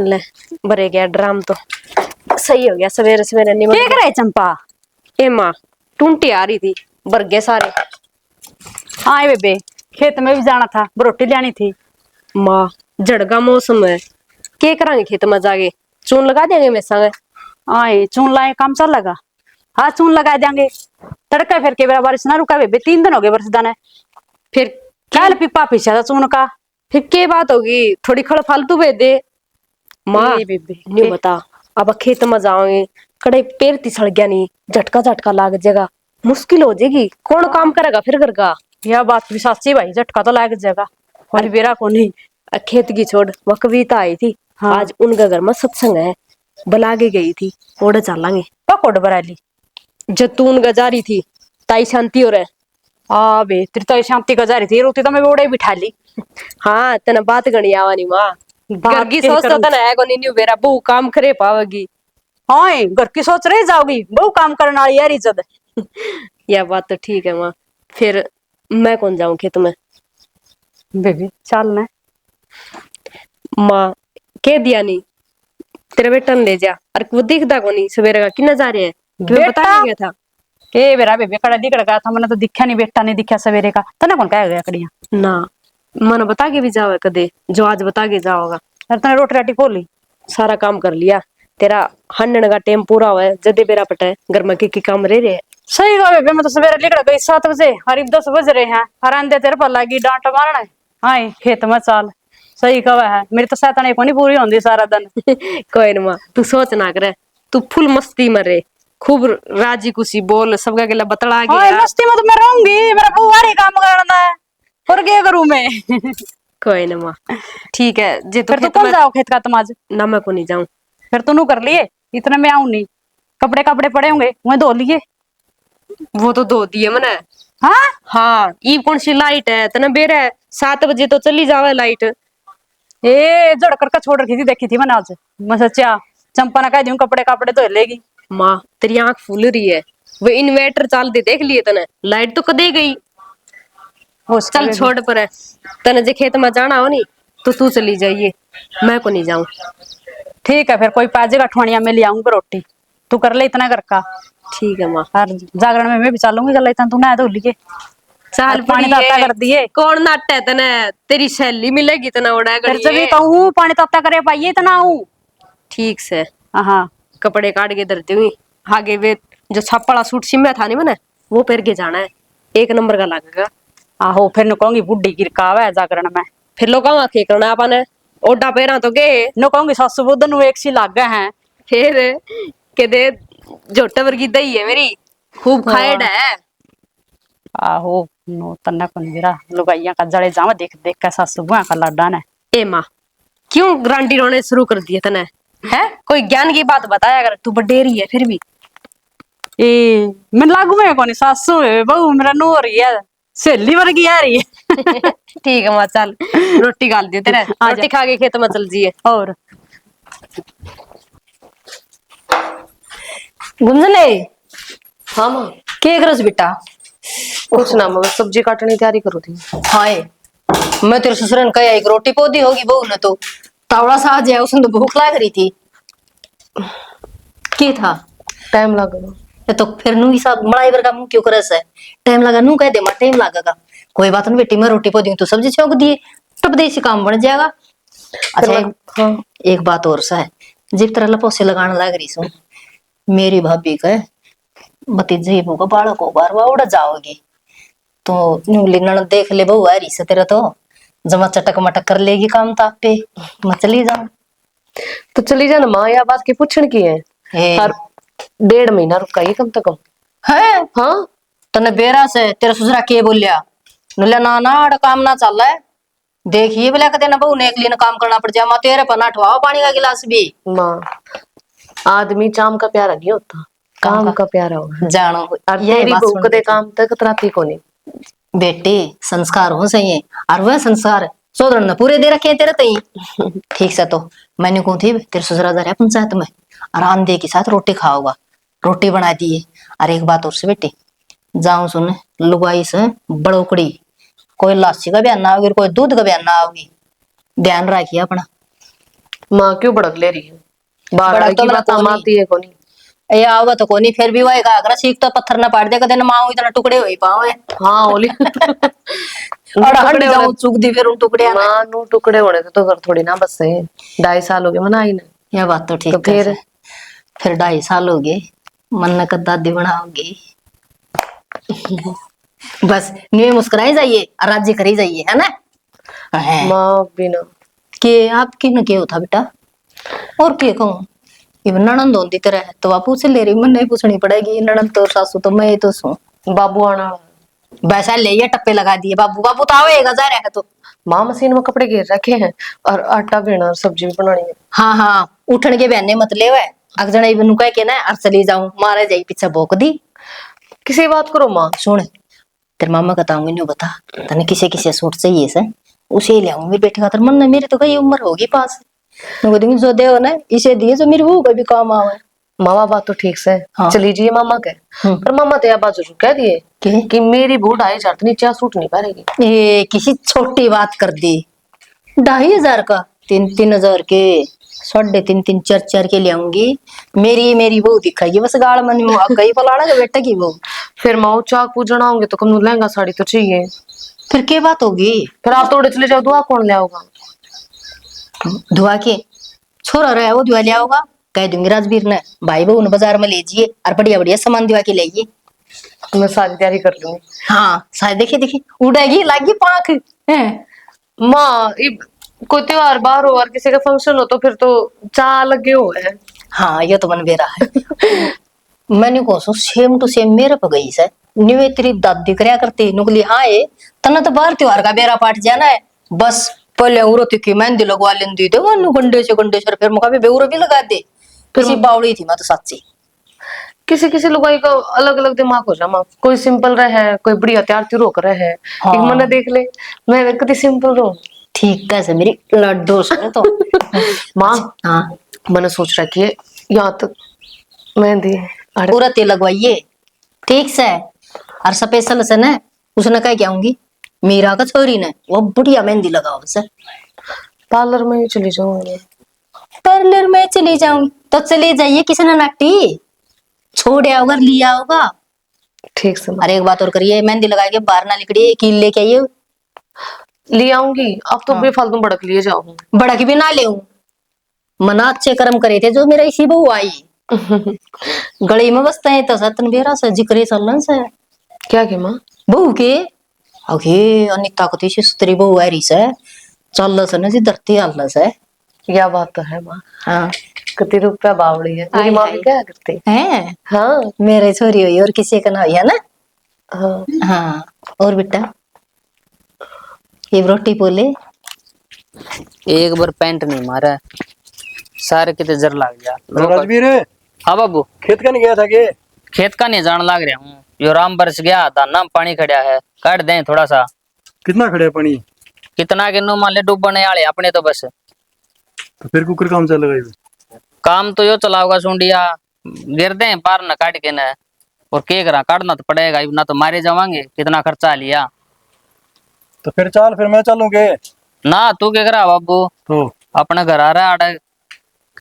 ले भरे गया ड्राम तो सही हो गया। सवेरे सवेरे नहीं क्या करे चंपा? ए माँ टूंटी आ रही थी, भर गए सारे। हाँ बेबे, खेत में भी जाना था, रोटी लानी थी। माँ झड़गा मौसम है, क्या करांगे खेत में जाके? चून लगा देंगे मेरे संग। हाँ चून लाए काम चल लगा। हाँ चून लगा देंगे। तड़का फिर के बेरा बारिश ना रुका बेबे, 3 दिन हो गए बरसदा ने। फिर कल पिपा पीछा था चून का। फिर क्या बात होगी, थोड़ी खड़ फालतू भेज दे। माँ बेबे नहीं बता, अब खेत में जाओगे कड़े पैर तिसड़ गया नहीं, झटका झटका लाग जाएगा, मुश्किल हो जाएगी। कौन काम करेगा फिर घर का? यह बात भी सच्ची भाई, झटका तो लाग जाएगा। और बेरा को नहीं। खेत की छोड़, वह कविता आई थी। हाँ। आज उनका घर में सत्संग है, बुला के गई थी, ओढ़े चलेंगे। पकोड़ बराली जतून गजारी थी, ताई शांति हो रहे। हाँ बे, तेरी तो शांति का जा रही थी, रोटी तो मैं ओड़े बिठा ली। हाँ तना बात गणी आवानी माँ, घर की सोचता तना है को नहीं बेरा बहू काम करे पावेगी। हाँ घर की सोच रही जाओगी, बहु काम करने वाली यार इज्जत। यह बात तो ठीक है माँ, फिर मैं कौन जाऊं खेत में? बेबी चल ना। माँ कह दिया नहीं, तेरे बेटा ने ले जा। और वो दिखता को नहीं सवेरे का कितना जा रहे हैं, बता नहीं गया था के बेरा बेबे कड़ा दिखड़ गया था, मैंने तो दिखा नहीं, बेटा नहीं दिखा सवेरे का। तना कौन कह गया कड़िया ना, मन बता के भी जाओ कदे, जो आज बता के जाओगा। तने रोटी राटी खोली, सारा काम कर लिया, तेरा हंडन का टेम पूरा हुआ है। जदे बेरा पटे घर में की काम रह रहे। सही कहा बेबे, मैं तो सवेरे निकल गई 7 बजे, करीब 10 बज रहे हैं। हरान तेरे पर लगी डांट मारना। हाँ खेत में चाल, सही कहा है। मेरी तो सैतानी को नहीं पूरी होती सारा दिन। कोई ना माँ, तू सोच ना करे, तू फुल मस्ती में रहे, खूब राजी खुशी बोल, सबका गला बतला गया। हाँ मस्ती में तो मैं रहूंगी, मेरा बुआरी काम करना है, और क्या करूं मैं? कोई ना माँ, ठीक है जे तो फिर तू कौन जाओ खेत का तुम आज? ना मैं को नहीं जाऊं। फिर तू कर लिए, इतने में आऊं नहीं। कपड़े कपड़े पड़े होंगे वह धो लिए। वो तो धो दिए मैंने। हाँ हाँ ईब कौन सी लाइट है तना बेरा, 7 बजे तो चली जावे लाइट। ए जड़ करके छोड़ रखी थी, देखी थी मैंने आज। मैं सच्चा चंपा ना कह दूं कपड़े कपड़े धो लेगी। माँ तेरी आंख फूल रही है, वो इन्वर्टर चाल दे देख लिए तने, लाइट तो कदे गई। चल छोड़ पर, तने जे खेत में जाना हो नहीं तो तू चली जाइए, मैं को नहीं जाऊं। ठीक है फिर कोई पाजेगा ठोनिया में ले आऊंगी रोटी, तू कर ले इतना घर का। ठीक है माँ। और जागरण में मैं भी चलूंगी, चल इतना तू ना धो लिए। चाल पानी ताता कर दिए। कौन नाटा है तने, तेरी सहेली मिलेगी तना उड़ा फिर से भी कहूँ पानी ताता करे पाइए इतना आऊं। ठीक से हाँ कपड़े काट के धरती हुई आगे वे जो छापड़ा सूट सिम्या था नहीं मैंने, वो पहन के जाना है, 1 नंबर का लगेगा। आहो फिर न कहूंगी बुढ़ी गिरकावा है जागरण में। फिर लोग आंखें करना अपन ओडा पैरा तो गए न कहूंगी सासू बुद्ध नु एक सी लाग गए हैं। फिर के दे जोटे वर्गी दही है मेरी, खूब खाएड है। आहो नो तन्ना कौन गिरा लुगाइया का जड़े जावा, देख देख के सासू बुआ का लाडा ने। ए माँ क्यों ग्रांडी रोने शुरू कर दिए तने? है कोई ज्ञान की बात बताया अगर, तू बडेरी है फिर भी। ए मैं लागू में कौन सासू है बहू मेरा नूर है, सहेली वर्गी आ रही है। ठीक है माँ चल रोटी गाल दिए तेरे, रोटी खा के खेत में चल जिए। और गुंजने हाँ माँ के करस बेटा? कुछ ना मैं सब्जी काटने की तैयारी करू थी। हाय मैं तेरे ससुर ने कहा एक रोटी पौधी होगी बहू ने तो तावड़ा सा आ जाए, उसने तो भूख लाग रही थी। की था टाइम लगा तो फिर नू हिसाब मलाई वर्गा मुंह क्यों करस है? टाइम लगा नू कह दे मां टाइम लगेगा, कोई बात नहीं बेटी, मैं रोटी पौधी तो सब्जी छोक दिए, टप देसी काम बन जाएगा। अच्छा हाँ। एक बात और सा है, जिस तरह लपोसे लगाने लग रही सो मेरी भाभी का भतीजे को बालक को बार उड़ जाओगी तो न्यूली देख ले बहू आ रही से तेरा तो जमा चटक मटक कर लेगी काम ताप पे, मैं चली जाऊं। तो चली जाना माँ, या बात की पूछन की है। और 1.5 महीना रुकाइए कम से कम। है हाँ तने बेरा से तेरा ससुरा के बोलिया नुल्या ना ना अड़ काम ना चल है, देखिए बोला कहते ना बहू ने एक लिए काम करना पड़ जाए, माँ तेरे पर ना ठवाओ पानी का गिलास भी। माँ आदमी चाम का प्यारा नहीं होता, काम का प्यारा होगा जानो तेरी बहू कदे काम तक त्राती को नहीं। बेटी संस्कार हो सही है, और वह संस्कार सोदरन ने पूरे दे रखे हैं तेरे तई। ठीक से तो मैंने कहा थी तेरे ससुरा जा रहा पंचायत में, और आंधे के साथ रोटी खाओगा, रोटी बना दिए। और एक बात और से बेटी जाऊं सुन लुगाई से बड़ोकड़ी, कोई लासी का बयान ना होगी, कोई दूध का बयान ना होगी, ध्यान रखिए अपना। माँ क्यों भड़क ले रही है? बाहर भड़क तो की मेरा बात कोनी। आती है कोनी। ये आवा तो कोनी, फिर भी वही का सीख तो पत्थर ना पाड़ दे, कदे ना माओ इतना टुकड़े हो ही पावे। हाँ ओली और हंड टुकड़े होने, जाऊं चुग दी फिर उन टुकड़े ना। माँ नू टुकड़े होने थे तो घर थोड़ी ना बस है। 2.5 साल हो गए मना ही ना। यह बात तो ठीक तो फिर फिर 2.5 साल हो गए, मन का दादी बनाओगे। बस न्यू मुस्कुराई जाइए और राज्य करी जाइए, है ना। हैं। माँ बिना के आपकी न के होता बेटा, और के कहूँ, ये ननंद होती तरह है तो आप पूछ ले रही, मन नहीं पूछनी पड़ेगी, ननंद तो सासू तो मैं तो सू। बाबू आना। वैसा ले ये टप्पे लगा दिए, बाबू बाबू तो आवेगा जा रहा है तो। माँ मशीन में कपड़े घेर रखे हैं और आटा पीना और सब्जी भी बनानी है। हाँ हाँ, उठन के बहने मत ले वह अगजन इबन कह के ना और चली जाऊं, मारे जाई पीछे भोक दी। किसी बात करो माँ। सुन तेरे मामा बताऊंगी, नहीं बता तने किसे किसे सूट चाहिए से, उसे ले आऊंगी बेटे खातर। मन मेरी तो कई उम्र होगी पास, मैं बोलूंगी जो दे ना इसे दिए जो मेरी बहू का भी काम आवे। मामा बात तो ठीक से हाँ। चली जाइए मामा के। पर मामा तो यह बात जरूर कह दिए कि मेरी बहू 2.5 तो नीचे सूट नहीं पाएगी। ये किसी छोटी बात कर दी, 2,500 का 3-3 हजार के 3.5-3 4 के ले आऊंगी। मेरी बहू दिखाएगी बस गाड़ मन में कई पलाड़ा का बेटा की बहू। फिर माँ चाक पूजन आऊंगे तो कम लहंगा साड़ी तो चाहिए। फिर क्या बात होगी? फिर आप तोड़े चले जाओ, दुआ कौन ले आओगा? धुआ के छोरा रहा है वो धुआ ले आओगा, कह दूंगी राजवीर ने भाई बहू ने बाजार में ले जाइए और बढ़िया बढ़िया सामान दिवा के लाइए। मैं सारी तैयारी कर लूंगी। हाँ शायद देखिए देखिए उड़ेगी लागी पाख है। माँ कोई त्योहार बाहर हो और किसी का फंक्शन हो तो फिर तो चाह लगे हो है। हाँ ये तो मन बेरा है। मैंने को सेम टू सेम मेरे पे गई से निवे तेरी दादी करया करती नुकली। हाँ ये तना तो बाहर त्योहार का बेरा पाट जाना है, बस पहले उरो की मेहंदी लगवा लेंदी थे वो गंडे से फिर मुका भी बेउरो भी लगा दे। किसी बावड़ी थी मैं तो सच्ची। किसी किसी लुगाई का अलग अलग दिमाग हो जामा, कोई सिंपल रहे कोई बढ़िया तैयार त्योर होकर रहे। हाँ। एक मन देख ले मैं कति सिंपल रहूं। ठीक है मेरी लड्डू से तो। माँ हाँ मैंने सोच रखी है यहाँ तक मेहंदी पूरा तेल लगवाइए ठीक से, और स्पेशल से ना उसने कह के आऊंगी मीरा का छोरी ने वो बढ़िया मेहंदी लगाओ से। पार्लर में ही चली जाऊंगी। पार्लर में चली जाऊंगी तो चली जाइए, किसी ने नाटी छोड़ आओगा लिया होगा। ठीक से अरे एक बात और करिए, मेहंदी लगा के बाहर ना निकलिए, कील लेके आइए। ले आऊंगी अब तो हाँ। बेफालतू भड़क लिए जाऊं। बड़ा की भी ना ले मना अच्छे कर्म करे थे जो मेरा इसी बहू आई। गली में बसते हैं तो सतन बेरा से जिक्र चलन से क्या के माँ? बहू के अगे अनिता को तीसरी सुतरी बहू आ रही से चल से ना जी धरती हल से। यह बात तो है माँ। हाँ कितनी रुपया बावड़ी है मेरी माँ भी क्या करती है। हाँ मेरे छोरी हुई और किसी का ना हुई है ना। हाँ हाँ और बेटा ये रोटी बोले एक बार पेंट नहीं मारा सारे कितने जर लग गया। राजवीर हाँ बाबू खेत का नहीं गया था के? खेत का नहीं जान लग रहा हूँ, यो राम बरस गया धाना में पानी खड़ा है, काट दें थोड़ा सा। कितना खड़े पानी? कितना के नो मान ले डूबने वाले अपने तो बस। तो फिर कुकर काम चल रहा है। काम तो यो चलाओगा सुंडिया गिर दे पार न काट के न, और के करा काटना तो पड़ेगा ना तो मारे जावांगे, कितना खर्चा लिया। तो फिर चल फिर मैं चलूंगे। ना तू क्या करा बाबू तो अपना घर आ रहा है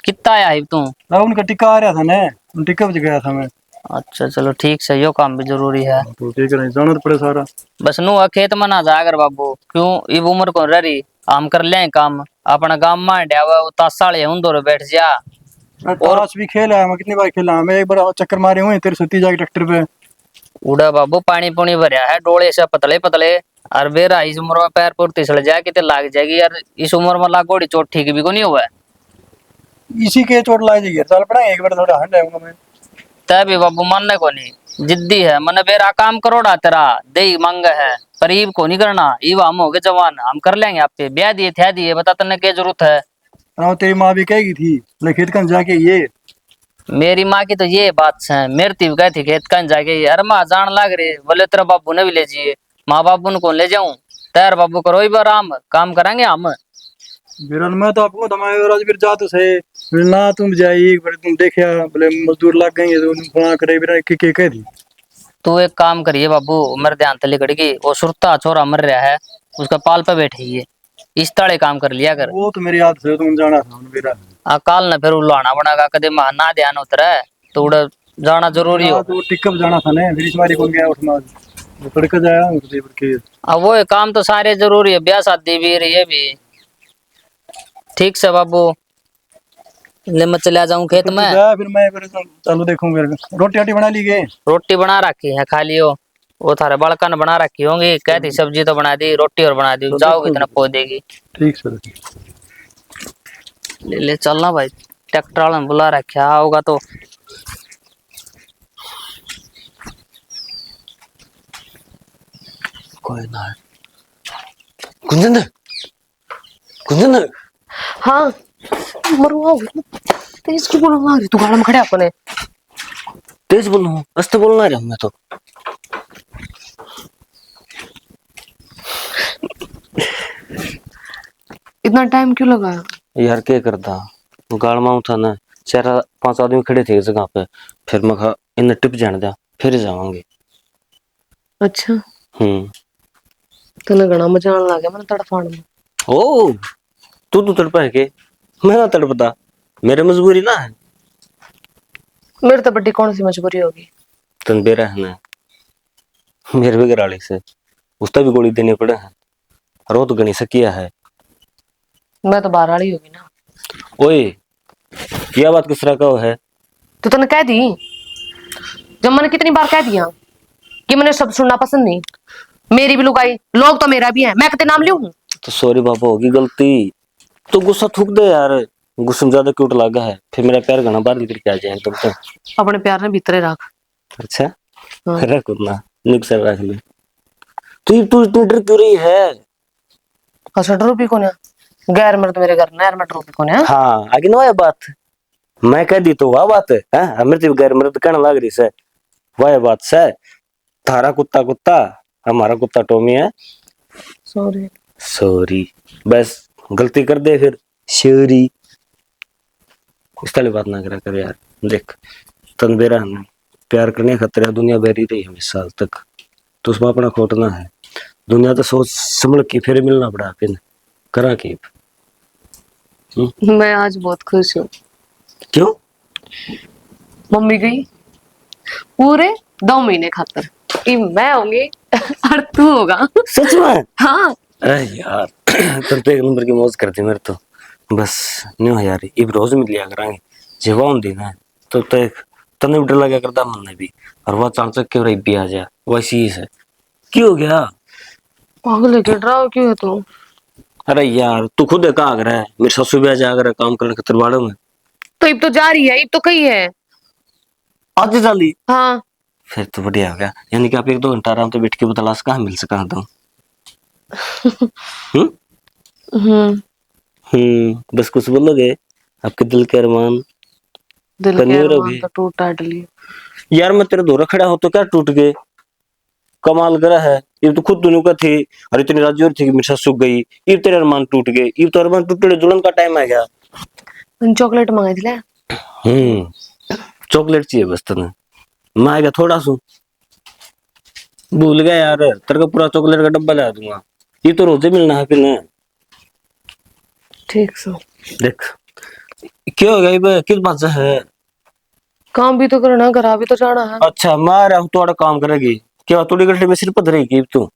कितना आया है तू? अब उनका टिक्का आ रहा था ना, उन टिक्का बज गया था मैं। अच्छा चलो ठीक से, यो काम भी जरूरी है। तो ठीक है जाना तो पड़े सारा। बस नु खेत में ना जा अगर बाबू, क्यों इब उम्र को रही हम कर ले काम अपना गांव में ड्यावा तासाले उन्दोर बैठ जा। और भी खेला है, मैं कितनी बार खेला मैं, एक बार चक्कर मारे हुए तेरे सती जाके ट्रैक्टर पे। उड़ा बाबू पानी पुनी भरया है डोले से पतले पतले, और बेरा इस उम्र में पैर पुर तिसल जाए कितने लाग जाएगी यार, इस उम्र में लागोड़ी चोट ठीक भी को नहीं हुआ है। इसी के चोट ला जाएगी चल पड़ा एक बार थोड़ा हट जाऊंगा मैं। तभी बाबू मानने को नहीं जिद्दी है, मन बेरा काम करोड़ा तेरा दे मंग है, पर ईब को नहीं करना, ईब हम हो गए जवान हम कर लेंगे, आप पे ब्याह दिए थे दिए बता तने क्या जरूरत है। और तेरी माँ भी कहेगी थी ले खेत कन जाके ये। मेरी माँ की तो ये बात है, मेरी तीव गई थी खेत कन जाके, अरे माँ जान लाग रही बोले तेरा बाबू ने भी ले जाइए, माँ बाबू ने कौन ले जाऊं, तैयार बाबू करो ही बार आम काम कराएंगे हम। बिरन मैं तो आपको दमाए राजवीर जा तो सही फिर ना तुम जाइए एक बार तुम देखिया बोले मजदूर लग गए तो फला करे बिना के कह दी। तू एक काम करिए बाबू, मेरे ध्यान तले गड़गी वो सुरता छोरा मर रहा है उसका पाल पे बैठे इस ताले काम कर लिया कर। वो तो मेरी याद से तुम जाना था मेरा काल न फिर उलाना बनागा कदे महा ना ध्यान उतरे तो उड़ा जाना जरूरी हो। तो टिकअप जाना था ने फिर इस बारी कौन गया उठना वो तड़का जाया उठते के अब वो काम तो सारे जरूरी है, ब्याह शादी भी ये भी। ठीक से बाबू, ले मैं चला जाऊं खेत में। फिर मैं फिर चलो देखूं फिर रोटी आटी बना ली गए। रोटी बना रखी है खा लियो। वो थारे बालका ने बना रखी होंगी, कहती सब्जी तो बना दी, रोटी और बना दी, जाओगे इतना पो देगी। ठीक सर। ले ले चलना भाई, ट्रैक्टर वाला ने बुला रखा होगा तो। कोई ना है। कुंजन कुंजन हाँ मरुआ तेज की बोला मारी तू गाड़ा में खड़े अपने। तेज बोल रहा हूँ, अस्ते बोलना रहा मैं तो। इतना टाइम क्यों लगाया? यार क्या करता गाड़ में था ना, 4-5 आदमी खड़े थे एक जगह पे, फिर मैं कहा इन्हें टिप जाने दिया फिर जावांगे। अच्छा तने घना मजा आने लगा मैंने तड़फान में। ओ तू तड़पा है के? मैं ना तड़पता, मेरे मजबूरी ना है। मेरे तो बड़ी कौन सी मजबूरी होगी? तन बेरा है ना मेरे भी घराली से, उसका भी गोली देने पड़े हैं, रो तो गणी सकिया है। मैं तो बाहर वाली होगी ना। ओए क्या बात किस तरह का है? तो तने कह दी, जब मैंने कितनी बार कह दिया कि मैंने सब सुनना पसंद नहीं। मेरी भी लुगाई, लोग तो मेरा भी है, मैं कितने नाम लियूं? तो सॉरी बाबा होगी गलती। तो गुस्सा थूक दे यार, गुस्सा में ज्यादा क्यूट लगा है, फिर मेरा प्यार घना बाहर निकल के आ जाए तुम तो। अपने प्यार ने भीतरे रख। अच्छा हाँ। रख उतना नुकसान रख ले। तू डर क्यों रही है? अच्छा ड्रोपी कौन है? गैर मर्द मेरे घर नैर में ड्रोपी कौन है? हाँ आगे ना बात मैं कह दी तो वह बात है, अमृत गैर मृत कहने लग रही से वह बात से। थारा कुत्ता कुत्ता, हमारा कुत्ता टोमी है। सॉरी सॉरी बस गलती कर दे फिर सॉरी। इस तरह बात ना करा कर यार। देख तन बेरा है प्यार करने खतरा दुनिया बेरी रही है 20 साल तक, तो उसमें अपना खोटना है। दुनिया तो सोच संभल के फिर मिलना पड़ा फिर करा के। मैं आज बहुत खुश हूँ। क्यों? मम्मी गई पूरे 2 महीने खातर कि मैं होंगी और तू होगा। सच में? हाँ अरे यार तुम तो एक नंबर की मौज करती मेरे तो। बस न्यू यार इब रोज मिल लिया करांगे जवान दिन है तो एक तने भी डर लगा करता मन ने भी, और वह चांचक के रही भी आ जा वैसी ही है। क्यों हो गया? पागल के डराओ क्यों है तू? अरे यार तू खुद है कहाँ रहा है, मेरी ससुर भी आ जा कर काम करने खतर बाड़ों में। तो इब तो जा रही है, इब तो कही है। आज चाली हाँ फिर तो बढ़िया हो गया, यानी कि आप 1-2 घंटा आराम से बैठ के तलाश कहाँ मिल सका तुम। बस कुछ बोलोगे आपके दिल के अरमान दिल के कन्या अरमान रहोगे। तो टूट टाट लिए। यार मैं तेरे दोरा खड़ा हो तो क्या टूट गए? कमाल करा है, ये तो खुद दुनू का थी और इतनी राजी और थी कि मेरी सूख गई, ये तेरे अरमान टूट गए, ये तो अरमान टूटे दुल्हन का टाइम आ गया। चॉकलेट मंगाई थी। चॉकलेट चाहिए बस तने, मैं आ गया थोड़ा सू भूल गया यार, तेरे को पूरा चॉकलेट का डब्बा ला दूंगा, ये तो रोजे मिलना है फिर ना। ठीक सो देख क्या हो गया ये किस बात से है? काम भी तो करना, घर भी तो जाना है। अच्छा मैं आ रहा हूँ थोड़ा काम करेगी क्या? थोड़ी घंटे में सिर पध रहेगी तू।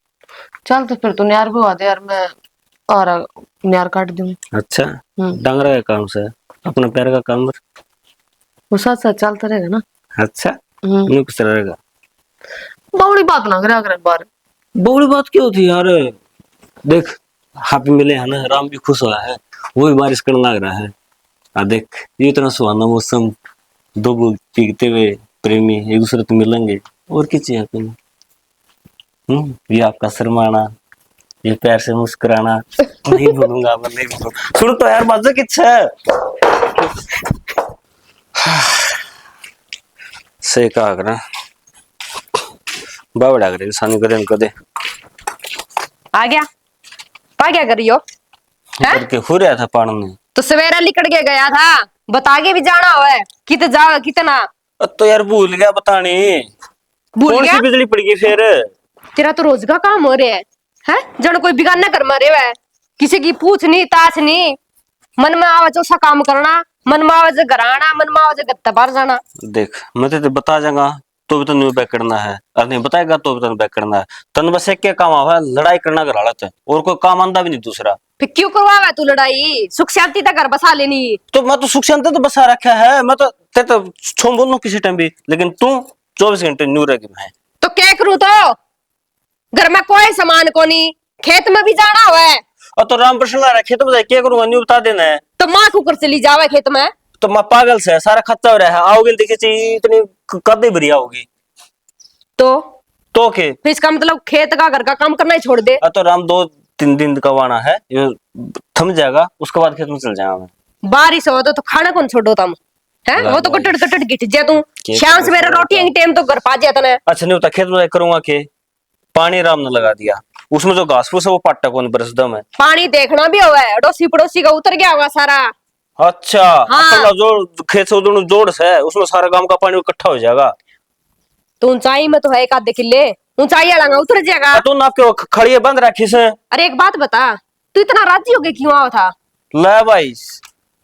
चल तो फिर तू न्यार भी आ दे यार, मैं आ रहा न्यार काट दूंगी। अच्छा डांगरा का काम से अपना पैर का काम वो साथ साथ चलता रहेगा ना। अच्छा किस तरह रहेगा? बड़ी बात ना करे अगर बार। बड़ी बात क्यों थी यार? देख हाथ मिले है ना, राम भी खुश हुआ है, वो भी बारिश करने लग रहा है। देख ये इतना सुहाना मौसम, दो पीते हुए प्रेमी एक दूसरे से मिलेंगे और क्या चाहिए तुम्हें? ये आपका शर्माना, ये प्यार से मुस्कुराना नहीं भूलूंगा मैं, नहीं भूलूंगा। सुन तो यार मजा किच्छा है सही कहा करा बावड़ा करे सानी करे कदे आ गया पा क्या कर रही हो? करके हो रहा था पानी में तो सवेरा लिकड़ के गया था, बता के भी जाना हो है कित जा कितना। तो यार भूल गया बताने। भूल कौन गया? सी बिजली पड़ गई फिर? तेरा तो रोज का काम हो रहा है जन कोई बिगाना कर मारे हुआ है। किसी की पूछ नहीं ताछ नहीं, मन में आवे जो सा काम करना, मन में आवे जो घर आना, मन में आवे जो गत्ता बाहर जाना। देख मैं तो बता जाऊंगा तो भी तन बैक करना है, और नहीं बताएगा तो भी तन बैक करना है। तन बस एक क्या काम आवा, लड़ाई करना घर हालत है, और कोई काम आंदा भी नहीं दूसरा। फिर क्यों करवावा तू लड़ाई, सुख शांति तक घर बसा लेनी। तो मैं तो सुख शांति तो बसा रखा है, मैं तो ते तो छोड़ बोलूं किसी टाइम भी, लेकिन तू 24 घंटे न्यू रह मैं। तो क्या करूं, तो घर में कोई सामान को नहीं, खेत में भी जाना हुआ है। और तो राम प्रश्न ला रखे तो क्या करूंगा, न्यू बता देना है। तो माँ कुकर चली जावे खेत में। तो मैं पागल से सारा खर्चा हो रहा है, आओगे देखे चाहिए इतनी कदे भरी आओगी तो के फिर इसका मतलब खेत का घर का काम करना ही छोड़ दे। तो राम 2-3 दिन का वाना है, ये थम जाएगा, उसके बाद खेत में चल जाएगा मैं। बारिश हो तो खाना कौन छोड़ो तुम है, वो तो कटट कटट गिट जा तू। शाम सवेरे रोटी एक टाइम तो घर पा जाता ना। अच्छा नहीं होता खेत में करूंगा के पानी राम ने लगा दिया, उसमें जो घास फूस है वो पाटा कौन बरसदा में। पानी देखना भी होगा, अड़ोसी पड़ोसी का उतर गया होगा सारा। अच्छा हाँ। अपना जो खेत से दोनों जोड़ है उसमें सारा गांव का पानी इकट्ठा हो जाएगा। तो ऊंचाई में तो है एक आधे किले, ऊंचाई वाला उतर जाएगा। तो ना आपके खड़िए बंद रखी से। अरे एक बात बता, तू इतना राजी हो गया क्यों आओ था? ले भाई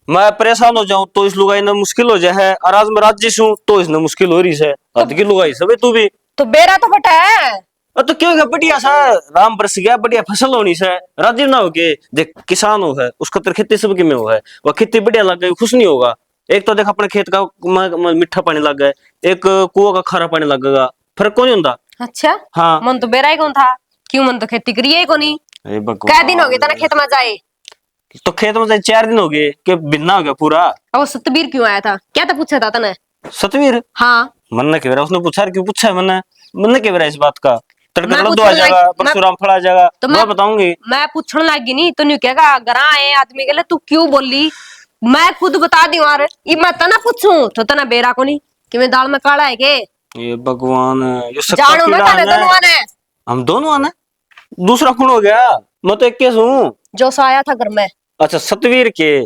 मैं परेशान हो जाऊं तो इस लुगाई ने मुश्किल हो जाए, और आज मैं राजी हूं तो इसने मुश्किल हो रही है। हद की लुगाई सब तू भी तो बेरा तो फटा है। तो क्यों है बढ़िया सा राम बरस गया, बढ़िया फसल होनी से राजी ना हो के। देख किसान हो है उसका तो खेती सब में हो है, वह खेती बढ़िया लग गई खुश नहीं होगा। एक तो देख अपने खेत का मीठा पानी लग गया, एक कुआं का खारा पानी लगेगा, फर्क कौन होता। अच्छा हाँ मन तो बेरा ही कौन था, क्यों मन तो खेती करिए को नहीं। कै दिन हो गए तना खेत में जाए? तो खेत में 4 दिन हो गए कि बिन्ना हो गया पूरा। अब सतबीर क्यों आया था, क्या तो पूछा था तने? सतवीर हाँ मन ने कह रहा, उसने पूछा क्यों पूछा है मन ने कह रहा इस बात का। तड़का मैं तड़क दो आ पूछने जाएगा, लगी- परशुराम फल आ जाएगा तो मैं बताऊंगी। मैं पूछने लगी नहीं तो नहीं कहेगा गरा आए आदमी के लिए तू क्यों बोली, मैं खुद बता दी यार। ये मैं तना पूछूं तो तना बेरा को नहीं कि मैं दाल में काला है के। ये भगवान ये सबका जानू मैं पीड़ा तने है। दोनों ने हम दोनों आने दूसरा खून हो गया, मैं तो एक केस हूँ। जो सा आया था घर में। अच्छा सतवीर के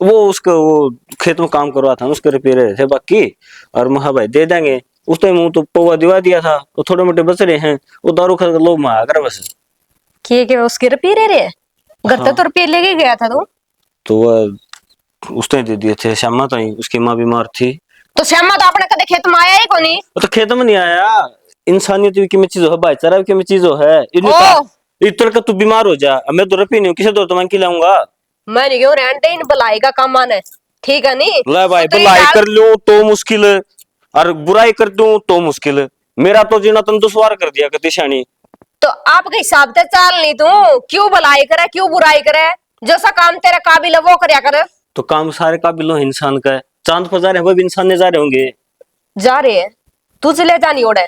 वो उसका वो खेत में काम करवा था उसके रिपेयर थे बाकी, और महा भाई दे देंगे। उस टाइम मुंह तो पौवा दिवा दिया था, तो थोड़े मोटे बच रहे हैं, वो दारू खा लोग में आकर बस। के उसके रुपये रे घर हाँ। तो रुपये लेके गया था तू। तो वह उस टाइम दे दिए थे श्यामा ताई, उसकी माँ बीमार थी। तो श्यामा तो अपने कदे खेत में आया ही को नहीं। वो तो खेत में नहीं आया, इंसानियत की में चीज है, भाईचारा की में चीज है। ओ। इतना का तू बीमार हो जा, मैं तो रुपये नहीं हूँ, किसे दो तो मैं खिलाऊंगा। मैं नहीं क्यों रहने इन भलाई का काम आने, ठीक है नहीं। ले भाई तो ये भलाई दाल- कर लूं तो मुश्किल है, और बुराई कर दूं तो मुश्किल है। मेरा तो जीना तन दुश्वार कर दिया करती शानी। तो आपके हिसाब से चाल नहीं तू, क्यों भलाई करे क्यों बुराई करे, जो सा काम तेरे काबिल है वो करया कर। तो काम सारे काबिलों इंसान का है, चांद पर जा रहे हैं वो भी इंसान ने जा रहे होंगे। जा रहे हैं तू चले जानी ओढ़े,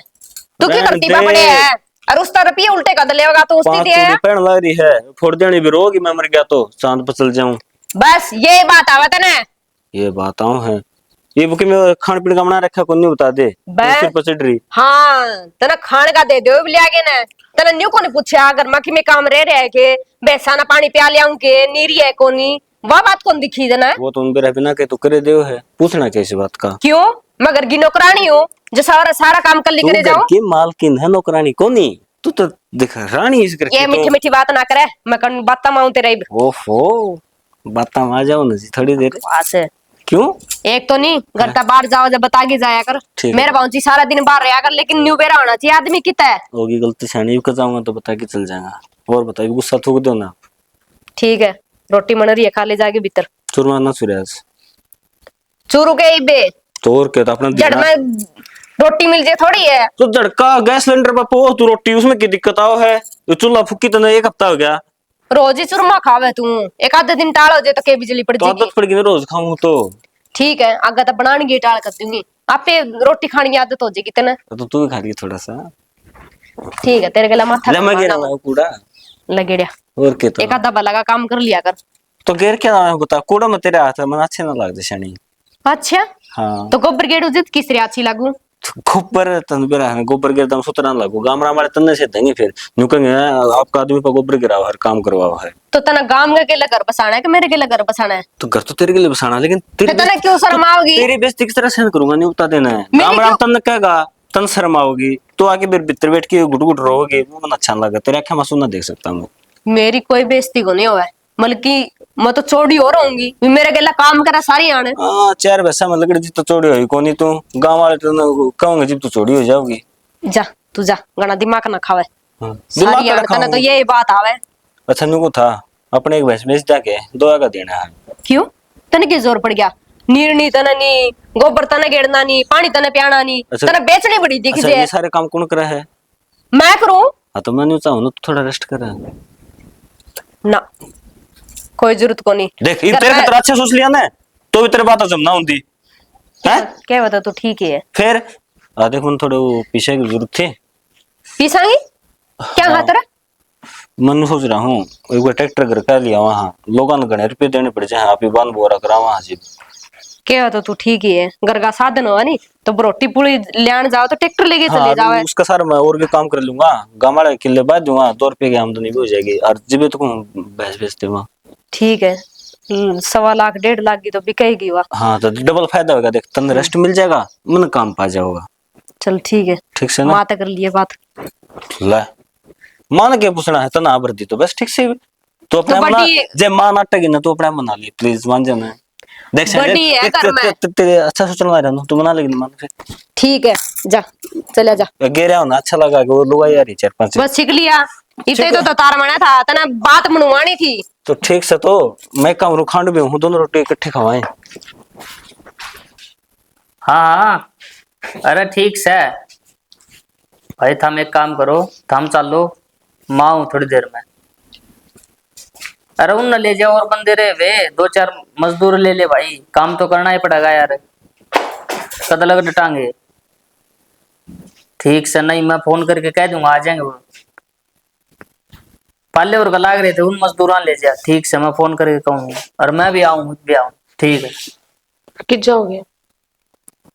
तू क्या रहने करती दे। बड़े है और उस तरफ ही उल्टे कद लेगा तो उसकी 5 दिया है। पैण लग रही है, फोड़ देनी भी रोगी, मैं मर गया तो चांद पर चल जाऊं। बस ये बात आवत है ना। ये बताऊं है ये बुके में खान पीने का बना रखा कौन नहीं बता दे, बस। सिर पर चढ़ रही। हाँ तना खान का दे दो ले आगे ना, तना न्यू को नहीं पूछा अगर मक्खी में काम रह रहे के बेसाना पानी पिया ले आऊं के नीरी है कोनी, वह बात कौन दिखी देना। वो तो उन बेरा बिना के तो करे देव है, पूछना कैसी बात का। क्यों मगर की नौकरानी हूँ जो सारा सारा काम कर तू करे घर जाऊं। की मालकिन है, नौकरानी कोनी। तू तो दिख रानी इस घर की ये तो। मीठी मीठी बात ना करे, मैं कन बात माऊं तेरे ही। ओफो बात आ जाओ ना जी थोड़ी देर। बस क्यों एक तो नहीं घर तक बाहर जाओ जब बता के जाया कर, ठीक है। मेरा भाऊजी सारा दिन बाहर रहा कर, लेकिन न्यू बेरा होना चाहिए आदमी कितना है। होगी गलती शानी कर जाऊंगा तो बता के चल जाएगा। और बताइए गुस्सा थूक दो ना। ठीक है रोटी मन रही है खा ले जाके भीतर। चूरमा ना सूर्याज चूरू के ही बे तो और क्या तो अपना जड़ दिखना। में रोटी मिल जाए थोड़ी है। तो झड़का गैस सिलेंडर पर पो तू रोटी उसमें की दिक्कत आओ है, तो चूल्हा फूकी तो 1 हफ्ता हो गया। रोज ही चूरमा खावे तू, एक आधे दिन टाल हो जाए तो के बिजली पड़ तो जाएगी। आदत पड़ गई ना रोज खाऊं तो। ठीक है आगे तो बनाने की टाल कर दूंगी, आपे रोटी खाने की आदत हो जाएगी तेने। तो तू भी खा रही थोड़ा सा। ठीक है तेरे गला माथा ले मैं गिरा कमाना हुआ कूड़ा लगेड़िया, और क्या तो। एक आधा भला का काम कर लिया कर। तो गिर क्या ना बता कूड़ा में तेरे हाथ है मन अच्छे ना लगते शानी। अच्छा हाँ तो गोबर गेड़ू जित किसरे अच्छी लागू। गोबर तन बेरा है गोबर गिरदम सुतरा लागू गामरा हमारे तन्ने से देंगे फिर न्यू कहेंगे आपका आदमी पर गोबर गिरा हुआ है काम करवा है। तो तना गांव के लिए घर बसाना है कि मेरे के लिए घर बसाना है? तो घर तो तेरे के लिए बसाना, लेकिन फिर तना क्यों शर्म आओगी? तेरी बेइज्जती किस तरह सहन करूंगा नहीं बता देना है। मेरी गामरा क्यों- तन कहेगा तन शर्म आओगी तो आके फिर भीतर बैठ के गुट गुट रोगी, वो मन अच्छा लगा तेरे आंखें मासूम ना देख सकता मैं। मेरी कोई बेइज्जती को नहीं हुआ है, मतलब कि मैं तो चोड़ी हो रहूंगी, मेरे गला काम करा सारी आने। हाँ 4 पैसा में लकड़ी जी तो चोरी हुई कोनी तू, गांव वाले तो कहूंगे जब तू चोरी हो जाओगी। जा तू जा, गना दिमाग ना खावे। हाँ, सारी दिमाग आने का तने तो यही बात आवे। अच्छा नुको था अपने एक भैंस बेच जाके 2 का देना है। क्यों तने की जोर पड़ गया? नीरनी तने नी, गोबर तने गेड़ना नी, पानी तने पियाना नी, अच्छा, तने बेचनी पड़ी दिख अच्छा जे। ये सारे काम कौन करा है? मैं करूं हाँ तो मैं नहीं चाहूँ ना तो थोड़ा रेस्ट कर। ना, कोई जरूरत को नहीं। देख ये तेरे तरह अच्छा सोच लिया ना, तो भी तेरे बात जमना होती है। क्या बता तू ठीक है फिर देखो ना थोड़े वो पीछे की जरूरत थी। पीसांगी क्या हाँ। हाथ रहा? मन सोच रहा हूँ एक बार ट्रैक्टर घर कर लिया, वहाँ लोगों ने घने रुपये देने पड़ जाए, आप ही बांध बोरा करा वहां से। क्या बता तू ठीक ही है, घर का साधन हुआ नहीं तो रोटी पुड़ी लेने जाओ तो ट्रैक्टर लेके हाँ चले अभी जाओ। उसका सारा मैं और भी काम कर लूंगा, गाँव वाले किले बांध दूंगा, 2 रुपये की आमदनी भी हो जाएगी और जब तो भैंस बेचते वहाँ। ठीक है, 1.25 लाख 1.5 लाख की तो बिकेगी वह। हाँ तो डबल फायदा होगा, देख तंदे रेस्ट मिल जाएगा, मन काम पा जाओगा। चल ठीक है, ठीक से ना? बात कर लिए बात। ले मान के पूछना है तना भर दी तो बस ठीक से। तो अपने तो बना बड़ी- जे मान नाटेगी ना तो अपने बना ली प्लीज, मान जाना। देख बड़ी है घर में। तेरे अच्छा सोचना रहा तू बना लेगी मान फिर। ठीक है जा, चला जा। गेरा होना अच्छा लगा कि वो लोग यार 4-5 बस सीख लिया, इतने तो तार मना था तना बात मनवानी थी। तो ठीक से। तो मैं काम रुखांड भी हूँ, दोनों रोटी इकट्ठे खवाएं। हाँ हाँ, अरे ठीक से भाई, थम एक काम करो, थम चालो माँ हूँ थोड़ी देर में। अरे उन ले जाओ और बंदे रहे वे 2-4 मजदूर ले ले भाई, काम तो करना ही पड़ेगा यार, कद लग डटांगे। ठीक से नहीं मैं फोन करके कह दूंगा आ जाएंगे वो। पाले और लाग रहे थे उन मजदूरान ले जा, ठीक से मैं फोन करके कहूंगा, और मैं भी आऊँ ठीक है। कित जाओगे?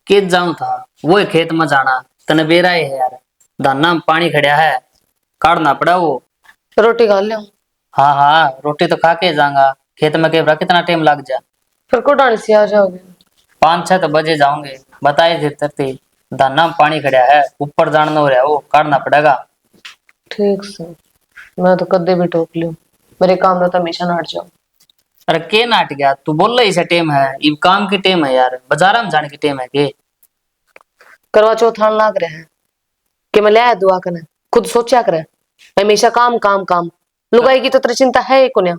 कित जाऊं था, वो खेत में जाना तने बेरा है यार, धाना में पानी खड़ा है, काटना पड़ा वो। रोटी खा ले। हाँ हाँ रोटी तो खा के जाऊंगा, खेत में के कितना टाइम लग जा। फिर को डांड से आ जाओगे? 5-6 तो बजे जाओगे, बताए थे तरती, धाना में पानी खड़ा है, ऊपर जाना हो रहा है, वो काटना पड़ेगा। ठीक से, मैं तो कदे भी टोक लूं, मेरे काम में तो हमेशा नाट जाओ। अरे के नाट गया तू, बोल रही से टेम है, ये काम की टेम है यार, बाजार में जाने की टेम है के? करवा चौथ आने लाग रहे हैं कि मैं ले आया दुआ करने, खुद सोचा करे हमेशा काम काम काम, लुगाई की तो तेरी चिंता है ही कोन्या।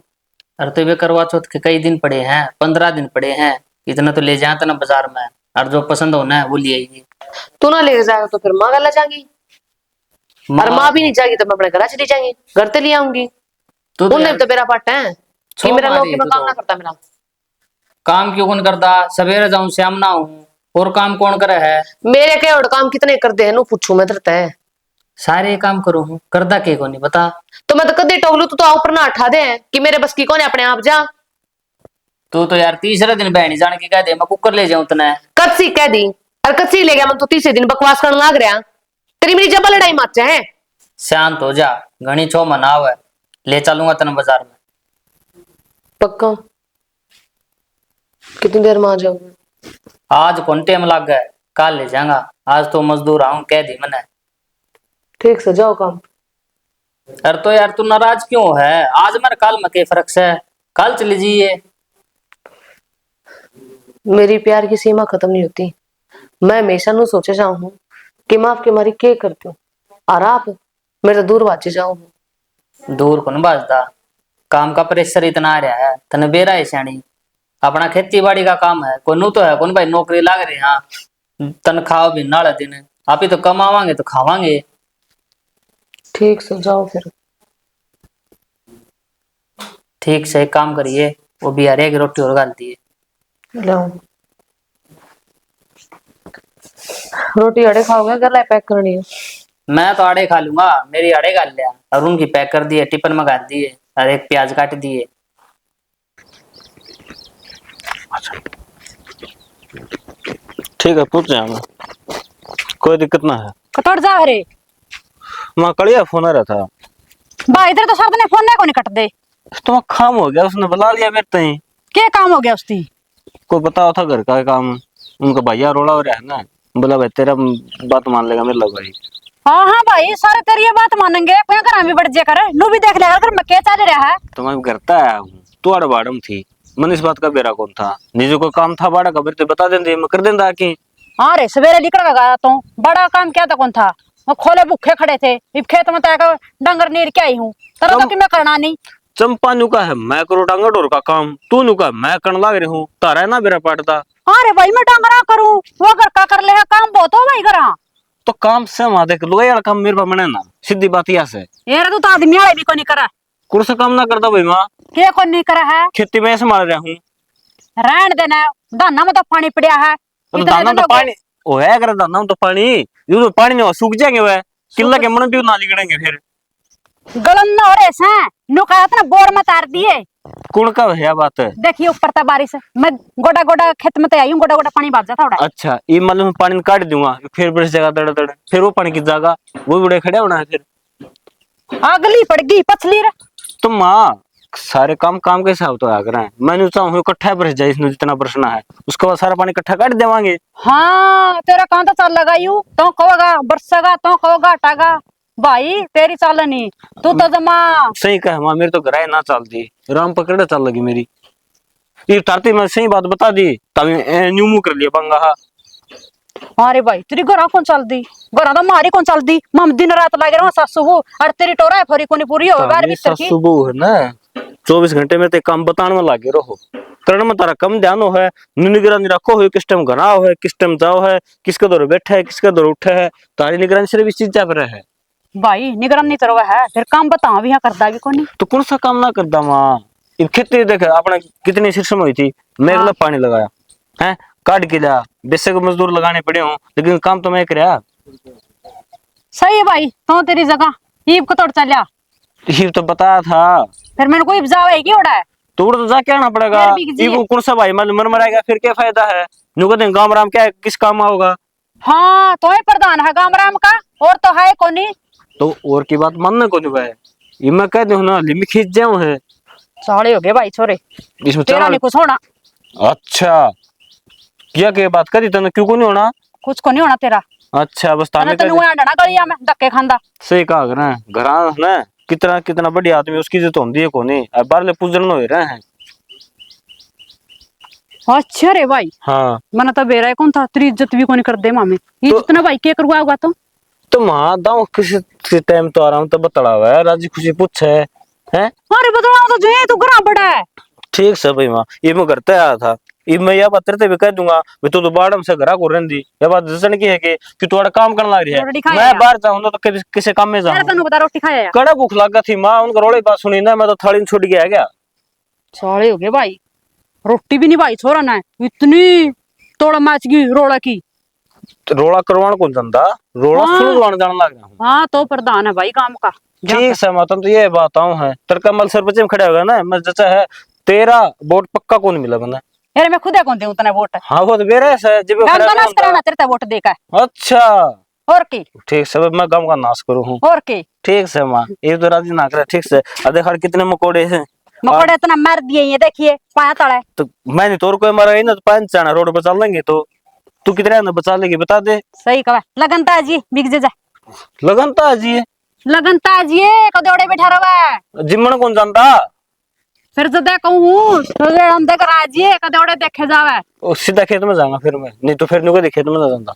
अरे तो वे करवा चौथ के कई दिन पड़े हैं, 15 दिन पड़े हैं, इतना तो ले जाता ना बाजार में, और जो पसंद होना है वो ले आइए। तू ना लेके जाएगा तो फिर माँ गला जाएगी, और माँ भी नहीं जाएगी तो मैं अपने घर चली जाएंगी, घर ते ले आऊंगी। तू तो उनने यार तो मेरा पट्ट है कि छो मेरा लोग मारी की तू मैं काम तो। ना करता मेरा। काम क्यों कौन करता, सवेरे जाऊं शाम ना हूँ, और काम कौन करे है? मेरे के और काम कितने कर दे नो पूछू मैं तेरे ते। सारे काम करो हूँ, करदा के को नहीं बता। तो मैं तो कदे टोकलू तू तो ऊपर ना उठा दे कि मेरे बस की कौन है, अपने आप जा। तू तो यार तीसरे दिन बहनी जान के कह दे मैं कुकर ले जाऊं तने। कद सी कह दी और कद सी ले गया, मैं तो तीसरे दिन बकवास करने लाग रहा, तेरी मेरी जब लड़ाई मत है। शांत हो जा, घनी छो मनाव है, ले चलूंगा तने बाजार में। पक्का? कितनी देर में आ जाओगे? आज कौन टाइम लग गए, कल ले जाऊंगा, आज तो मजदूर आऊं कह दी मैंने। ठीक से जाओ काम। अरे तो यार तू नाराज क्यों है, आज मेरे कल में के फर्क से, कल चली जाइए। मेरी प्यार की सीमा खत्म नहीं होती, मैं हमेशा नु सोचे जाऊं हूं कि माफ के मारी के करती हूँ, और आप मेरे तो दूर बाचे जाओ। दूर कौन बाजदा, काम का प्रेशर इतना आ रहा है, तने बेरा है सियाणी, अपना खेती बाड़ी का काम है, कोई नू तो है कौन भाई नौकरी लाग रही, हाँ तनख्वाह भी नाले दिन, आप ही तो कमावांगे तो खावांगे। ठीक से जाओ फिर। ठीक से एक काम करिए, वो बिहारी की रोटी और गाल दिए। लाओ रोटी अड़े खाओगे, गला पैक करनी है? मैं तो आड़े खा लूंगा, मेरी आड़े गाल लिया, और उनकी पैक कर दिए, टिफिन में गाल दिए, और एक प्याज काट दिए। ठीक है पूछ जाऊंगा, कोई दिक्कत ना है। कटोट जा रे माँ कड़िया फोन आ रहा था। बा, इधर तो साथ ने फोन नहीं को नहीं कट दे। तो काम हो गया, उसने बुला लिया मेरे तई। क्या काम हो गया उसकी? कोई बताओ था घर का काम, उनका भैया रोड़ा हो रहा है ना, बोला भाई तेरा बात मान लेगा मेरे लग भाई। हाँ हाँ भाई, सारे तेरी ये बात मानेंगे, कोई घर भी बढ़ जा कर, नू भी देख लेगा कर मैं क्या चल रहा है। तो मैं करता आया हूँ, तू अड़ बाड़म थी, मन इस बात का बेरा कौन था, निजो को काम था बाड़ा खबर तो बता देंगे, मैं कर देंदा की। हाँ रे, सवेरे निकल गया तो बड़ा काम क्या था कौन था, वो खोले भूखे खड़े थे, इब खेत में तय डंगर नीर के आई हूँ, तरह तो कि मैं करना नहीं। चंपा नु का है मैं करो डांगा डोर का काम, तू नु का मैं करने लग रही हूँ, तारा है ना बेरा पाटता। हाँ रे भाई, मैं डांगरा करूँ, वो घर का कर ले है काम, बहुत हो भाई करा। तो काम से वहां देख लो यार, काम मेरे पास बने ना, सीधी बात यह से। यार तू तो आदमी आए भी को नहीं करा, कुछ काम ना करता भाई माँ, क्या को नहीं करा है, खेती में संभाल रहा हूँ। रहन देना, दाना में तो पानी पड़ा है, तो इतने दाना दिन तो हो गए। पानी, ओ है अगर दाना में तो पानी, ये तो पानी नहीं हो सूख जाएंगे वह, किला के मन भी ना निकलेंगे फिर। गलन न हो रहे हैं, नु कहा था ना बोर में तार दिए। कौन का है बात है? देखिए ऊपर था बारिश, मैं गोडा गोडा खेत में तो आई हूँ, गोडा गोडा पानी बाज जाता उड़ा। अच्छा ये मतलब मैं पानी काट दूंगा, फिर बरस जाएगा दड़ दड़, फिर वो पानी की जाएगा, वो बड़े खड़े होना है फिर। अगली पड़ गई पछली रे। तो माँ सारे काम काम के हिसाब तो आकर हैं, मैंने चाहूँ इकट्ठा बरस जाए, इसमें जितना बरसना है उसके बाद सारा पानी इकट्ठा काट देवांगे। हाँ तेरा कहाँ तो चाल लगाई हूँ, तो कहोगा बरसेगा, तो कहोगा हटागा, भाई तेरी चाल नहीं, तू तो जमा। सही कहा माँ, मेरे तो घराए ना चलती, राम पकड़े चल लगी मेरी, ये तारती मैं सही बात बता दी, तभी न्यू मुंह कर लिया पंगा। अरे भाई तेरी घरा कौन चल दी, घरा तो मारी कौन चल दी, मम दिन रात लगे रहो सासू हो, और तेरी टोरा है फरी कोनी पूरी हो बार भीतर की। सुबह है ना 24 घंटे में ते काम बताने में लागे रहो, तरण में तारा कम ध्यान हो है, निगरानी रखो है, किस टाइम घना हो है, किस टाइम जाओ है, किसके दौर बैठा है, किसके दौर उठा है, तारी निगरानी सिर्फ इस चीज पर है। भाई निगरानी तो है, फिर काम बताओ भी यहाँ करता भी कोनी। तो कौन सा काम ना करता माँ, ये खेती देखे आपने कितनी सिस्टम हुई थी, मैं अगला पानी लगाया है, काट के लिया, बेशक मजदूर लगाने पड़े हो, लेकिन काम तो मैं कराया। सही है भाई, तो तेरी जगह ईब को तोड़ चलिया, ये तो बताया था, फिर मैंने कोई जावा है कि उड़ा है। तो उड़ तो जाके आना पड़ेगा, फिर बिक जी। ये कौन सा भाई मर मराएगा फिर क्या फायदा है, नु कहते हैं गाँव राम क्या किस काम आओगा। हाँ तो है प्रधान है गांव राम का, और तो है कोनी। तो और की बात मानने को नहीं भाई, ये मैं कह दूं ना लिमिट खींच जाऊं है, साले हो गए भाई छोरे, इसमें तेरा नहीं कुछ होना, अच्छा क्या बात करी तने, क्यों को नहीं होना? कुछ को नहीं होना तेरा, अच्छा बस तने ताने तो नुआ डना गलिया में धक्के खांदा। सही कहा घर घरा ना, कितना कितना बढ़िया आदमी उसकी इज्जत होती है कोनी, अब बाहर पूजन हो रहे हैं। अच्छा रे भाई, हाँ मना तो बेरा कौन था, तेरी इज्जत भी कोनी कर दे मामी, इज्जत ना भाई के करवा होगा तो माँ दाऊ किसी टाइम तो आराम तो बतड़ा हुआ है, राजी खुशी पूछे है। अरे बदला तो जो तू घरा बड़ा है। ठीक से भाई माँ, ये मैं करते आया था, ये मैं यह बात तेरे भी कह दूंगा, तू तो बाड़म से घरा को रहंदी, यह बात जैसे की है कि तू काम करने लग रही रोटी है, खाया मैं यार। बाहर जाऊँ तो किसी काम में यार जाऊँ, तन्नू बता रोटी खाया यार। कड़ा भूख लगा थी माँ, उनका रोले बात सुनी ना, मैं तो थाली में छूट गया क्या। साले हो गए भाई, रोटी भी नहीं भाई छोरा ना, इतनी तोड़ मैच की रोड़ा की। तो रोड़ा करवाने कौन जानता, रोड़ा हाँ। सुलझवाने जाने लग रहा हूँ। हाँ तो प्रधान है भाई काम का। ठीक है मैं तो ये बताऊं है, तेरे मल सरपंच में खड़ा होगा ना, मैं जचा है तेरा वोट पक्का कौन मिला बना। यार मैं खुद कौन दूं तने वोट, हाँ वो तो बेरा है जब गांव खड़ा का नाश होगा। कराना तेरे वोट देकर, अच्छा और की ठीक से मैं गांव का नाश करूँ हूँ, और की ठीक से माँ ये तो राजी ना करे, ठीक से अब देख कितने मकोड़े हैं, मकोड़े इतना मार दिए ये देखिए पाया तड़ा है। तो मैंने तोर को मारा ही ना, तो पांच जाना रोड बचा लेंगे, तो तू कितने ना बचा लेगी बता दे। सही कहा, लगन ताजी बिक जा, लगन तो आज ये लगन ताजी है कदौड़े बैठा रहा, जिम्मन कौन जानता, फिर जो देखूं हूं तो हम देख राजी है कदौड़े देखे जावे, ओ सीधा खेत में जाऊंगा फिर मैं, नहीं तो फिर नुको खेत में ना जाता।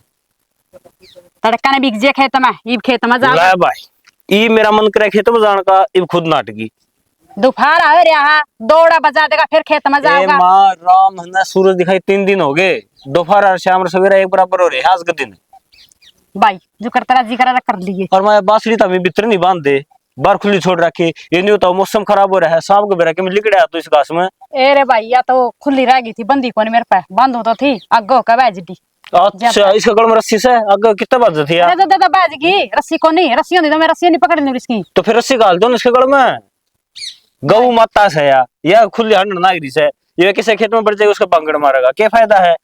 तड़का ने बिक जे खेत में, ईब खेत में जावे। ला भाई ई मेरा मन करे खेत में जाने का, इब खुद नाटकी दोपहर आवे रहा, दौड़ा बजा देगा फिर खेत में ए जाओगा। माँ राम है ना, सूरज दिखाई 3 दिन हो गए, दोपहर और शाम और सवेरा एक बराबर हो रहे हैं आज के दिन, भाई जो करता रहा जी करा कर लिए। और मैं बांसुरी तो अभी भीतर नहीं बांध दे, बाहर खुली छोड़ रखी, ये नहीं होता मौसम खराब हो रहा है, शाम को बेरा के मैं लिकड़ा तो इस घास में। ए रे भाई या तो खुली रह गई थी, बंदी को नहीं मेरे पे, बंद तो थी अगो का बैजडी। अच्छा इसका गल में रस्सी से आगे कितना बाज थी यार, अरे तो बैज गई, रस्सी को नहीं, रस्सी होती तो मैं रस्सी नहीं पकड़नी इसकी। तो फिर रस्सी घाल दो ना इसके गल में, गऊ माता से या खुली हंड नागरी से, ये किसी खेत में बढ़ जाएगा उसका पंगड़ मारेगा, क्या फायदा है।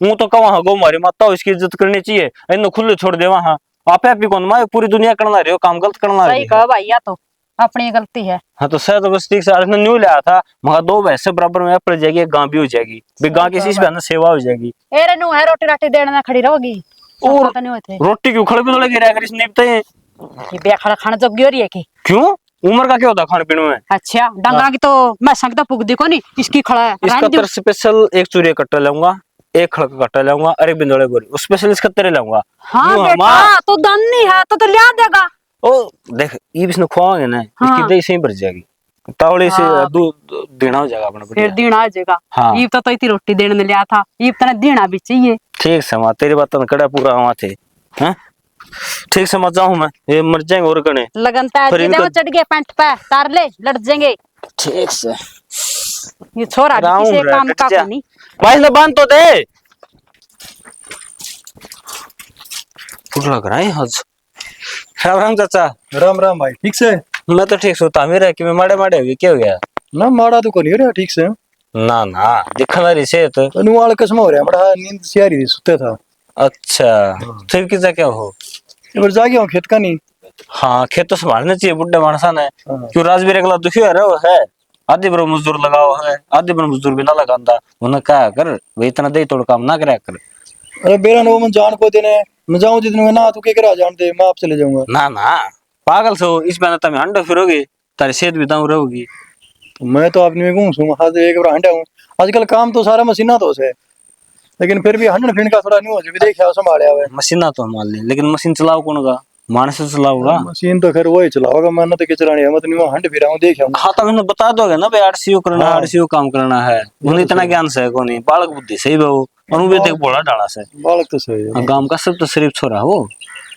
हूं तो कहा गौ मारी माता हो, इसकी इज्जत करनी चाहिए, इन खुले छोड़ दे वहां, आप भी कौन माँ पूरी दुनिया करना रहे हो काम, गलत करना रही सही कहा भाई, या तो अपनी गलती है। हाँ तो सर तो बस ठीक से न्यू लाया था, मगर 2 भैंस से बराबर में पड़ जाएगी, एक गां भी हो जाएगी, गां की इसी बहन सेवा हो जाएगी। ए रे नू है रोटी राटी देने ना खड़ी रहोगी। और पता नहीं हुए थे रोटी क्यों खड़े पे लगे रह कर इस नींबते हैं? ये बेखाना खाना जग गई हो रही है की क्यों? उम्र का क्या होता खाने पीने में? अच्छा डंगा की तो मैं संग तो पुग दी को नहीं इसकी खड़ा है इसका रहने दो। तर स्पेशल एक चूरे कट्टा लाऊंगा, एक खड़का कट्टा लाऊंगा, अरे बिंदोले गोरी स्पेशल इसका तेरे लाऊंगा। हाँ यूं बेटा हमारा- तो दन नहीं है तो लिया देगा। ओ देख ये भी इसने खुआओगे ना हाँ। इसकी दही सही भर जाएगी, तावड़े से हाँ। दूध देना हो जाएगा अपना फिर बढ़िया। दीना आ जाएगा। हाँ। ये तो इतनी रोटी देने ने लिया था ये तना दीना भी चाहिए। ठीक से माँ तेरी बात तो कड़ा पूरा वहां थे हैं? ठीक से मत जाऊं मैं, ये मर जाएंगे और कने। लगनता पर है इनका- वो चढ़ गए पैंट पे तार ले लड़ जाएंगे। ठीक से ये छोरा भी राम किसी रे, काम कट का जा। नहीं। भाई ने बांध तो दे फुट लग रहा है आज। राम राम चाचा। राम राम भाई, ठीक से? मैं तो ठीक सोता मेरा कि मैं माड़े माड़े हुई क्या हो गया? ना माड़ा तो को नहीं रहा ठीक से। ना ना दिखा मेरी सेहत। अनुवाल कसम हो रहा बड़ा नींद से आ रही थी, सुते था। अच्छा फिर किसा क्या हो? एक बार जागे हूँ खेत का नहीं। हाँ खेत तो संभालना चाहिए बुढ़े मानसा ने। हाँ। क्यों राजवीर अगला दुखी हो रहा है? आधे बार मजदूर लगाओ है, आधे बार मजदूर भी ना लगांदा। उन्हें क्या कर वे इतना दे तोड़ काम ना करे कर। अरे बेरा नो मन जान को देने मैं जाऊँ जितने में ना तू के करा जान दे, मैं आप चले जाऊंगा। ना ना पागल सो इस बार तुम अंडा फिरोगे तारी सेहत भी दाऊ रहोगी। तो मैं तो अपने में घूम सूँ हाथ एक बार हंडा हूँ। आजकल काम तो सारा मशीना तो है, लेकिन फिर भी हंडन फिर का थोड़ा नहीं हो जाए देखा संभाले हुए। मशीना तो मान ले लेकिन मशीन चलाओ कौन का? मानस से चलाओगा। मशीन तो खैर वही चलाओगा, मैं तो के चलानी है, मैं तो नहीं हंड फिर आऊँ देखा हूँ। हाँ तो मैंने बता दोगे ना भाई आरसीओ करना है, हाँ। आरसीओ काम करना है। उन्हें इतना ज्ञान से को नहीं बालक बुद्धि सही बहु अनुवेद एक बोला डाला से। बालक तो सही है गांव का सब तो शरीफ छोरा हो।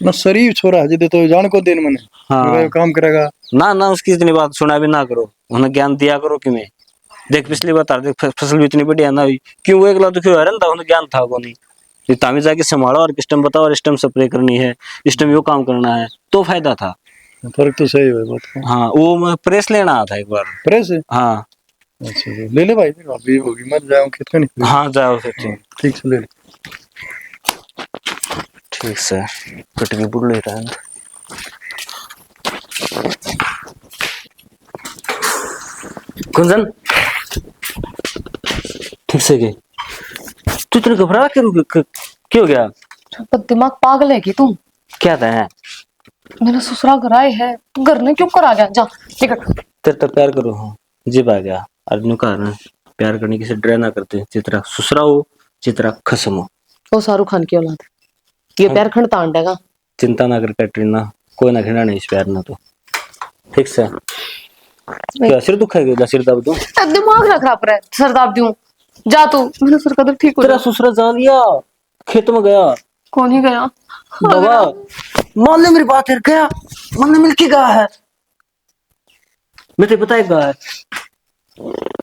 ना, शरीफ छोरा है जिदे तो जान को देन मने। हाँ। मेरा काम करेगा। ना ना उसकी इतनी बात सुना भी ना करो, उन्हें ज्ञान दिया करो कि मैं देख पिछली बार तार देख फसल भी इतनी बढ़िया ना हुई क्यों वो एकला तो क्यों हरन था उन्हें ज्ञान था को नहीं। ये तामी जाके संभालो और किस टाइम बताओ और इस टाइम स्प्रे करनी है, इस टाइम यो काम करना है तो फायदा था। फर्क तो सही है बात का। हाँ वो मैं प्रेस लेना आया था एक बार। प्रेस है? हाँ अच्छा ले ले भाई, फिर अभी होगी मैं जाऊँ खेत का नहीं। हाँ जाओ फिर ठीक से ले ले। ठीक से कटकी बुड़ ले रहा है। कुंजन ठीक से गए तू इतने घबरा क्यों हो गया? पर दिमाग पागल है कि तुम? क्या था है? मेरा ससुराल घर आए है तू घर ने क्यों कर आ गया? जा टिकट। तेरे तो प्यार करो हाँ जिब आ गया आदमी का ना प्यार करने की से डर ना करते चित्रा ससुरा हो चित्रा खसम हो। वो शाहरुख खान की औलाद ये प्यार खंड तांडेगा। चिंता ना कर कैटरीना कोई ना खिला नहीं इस प्यार ना तो ठीक से। क्या सिर दुखाएगा? सिर दर्द दूं? दिमाग ना खराब रहा सरदार दूं जा तू मेरा सर कदर ठीक हो तेरा जाए। ससुरा जान लिया खेत में गया कौन ही गया? बाबा मान ले मेरी बात है गया मन ने मिलके गया है मैं तो बताएगा है।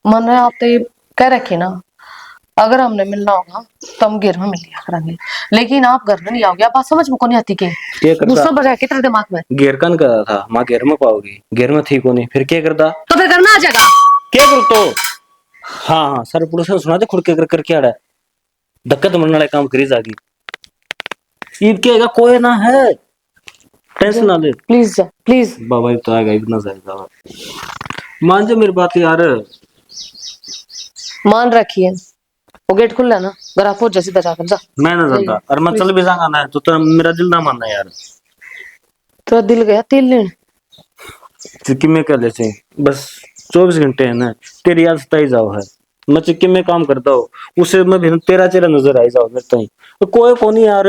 मन रहा आप तो ये कह रखे ना अगर हमने मिलना होगा तो हम घर में मिल लिया करेंगे, लेकिन आप घर में नहीं आओगे। आप बात समझ में को नहीं आती के क्या करता? गुस्सा बढ़ के तेरे दिमाग में घेर कन कर रहा था माँ घेर में पाओगी घेर में थी को नहीं फिर क्या करता? तो फिर करना आ जाएगा। क्या करो तो? हाँ हाँ सर पुलिस ने सुना दे खुद के कर क्या है धक्का तो मरने वाला काम करी जागी ईद के कोई ना है टेंशन ना ले प्लीज जा प्लीज। बाबा तो आएगा इतना जाएगा मान जा मेरी बात यार। मान रखिए वो गेट खुल ना घर आप पहुंच जा सीधा जाकर जा। मैं ना जानता और मैं चल भी जाऊंगा ना तो तेरा मेरा दिल ना मानना यार। तेरा दिल गया तेल लेने चिक्की में कर लेते बस 24 घंटे है ना तेरी याद सताई जाओ है मैं चिक्की में काम करता हूँ उसे मैं भी तेरा चेहरा नजर आई जाओ मेरे ताई तो कोई को नहीं यार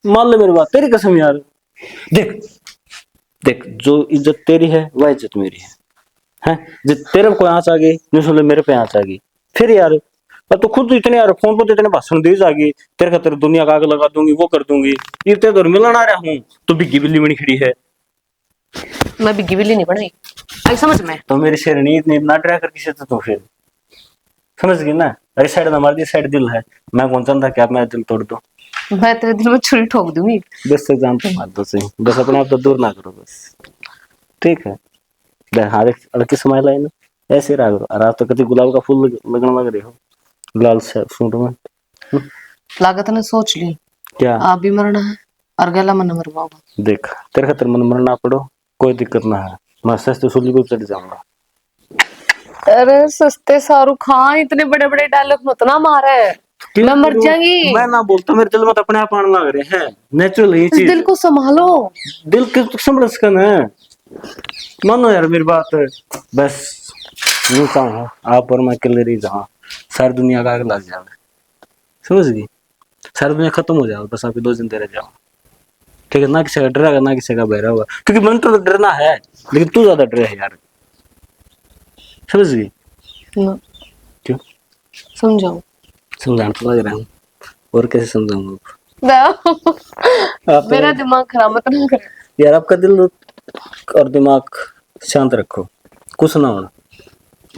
मान ले मेरी बात तेरी कसम यार। देख देख जो इज्जत तेरी है वह इज्जत मेरी है जो तेरे कोई आँच आ गई नहीं सुन ले मेरे पे आँच आ गई फिर यार पर तू खुद इतने यार फोन पर तो इतने भाषण दी जागी तेरे खातिर दुनिया का आग लगा दूंगी वो कर दूंगी ये तेरे दौर मिलन आ रहा हूँ तो बिग्गी बिल्ली बनी खड़ी है। मैं बिग्गी बिल्ली नहीं बनी आई समझ में तो मेरी शेरनी इतनी ना डरा कर किसी से तो फिर समझ गई ना अरे साइड ना मार दी साइड दिल है मैं कौन चाहता कि आप मेरा दिल तोड़ दो मैं तेरे दिल में छुरी ठोक दूंगी। बस से जानते मार दो सही बस अपने आप तो दूर ना करो बस ठीक है। हाँ देख लड़की समाई लाई ना ऐसे रहा करो और आप तो कभी गुलाब का फूल लगने लग रहे हो लाल से सूट में लागत ने सोच ली क्या आप भी मरना है और गला मन मरवाओगा। देख तेरे खातिर मन मरना पड़ो कोई दिक्कत ना है मैं सस्ते सूली को चढ़ जाऊंगा। अरे सस्ते शाहरुख खान इतने बड़े बड़े डायलॉग मत ना मारे मैं मर जाऊंगी। मैं ना बोलता, मेरे दिल में तो अपने आप आने लग रहे हैं, नेचुरल ये इस चीज। दिल को संभालो। दिल के तो समझ कर ना, मानो यार मेरी बात। बस यूं कहा आप और मैं अकेले रही जहाँ, सारी दुनिया का आग लग जाए, समझ गई? सारी दुनिया खत्म हो जाए, बस आप 2 दिन रह जाओ, ठीक है? ना किसी का डरेगा ना किसी का बहरा हुआ, क्योंकि मन तो डरना है, लेकिन तू ज्यादा डरे है यार, समझ गई? क्यों समझाओ। समझाना तो लग रहा हूँ, और कैसे समझाऊंगा? आप मेरा दिमाग खराब मत ना कर। यार आपका दिल और दिमाग शांत रखो, कुछ ना होना,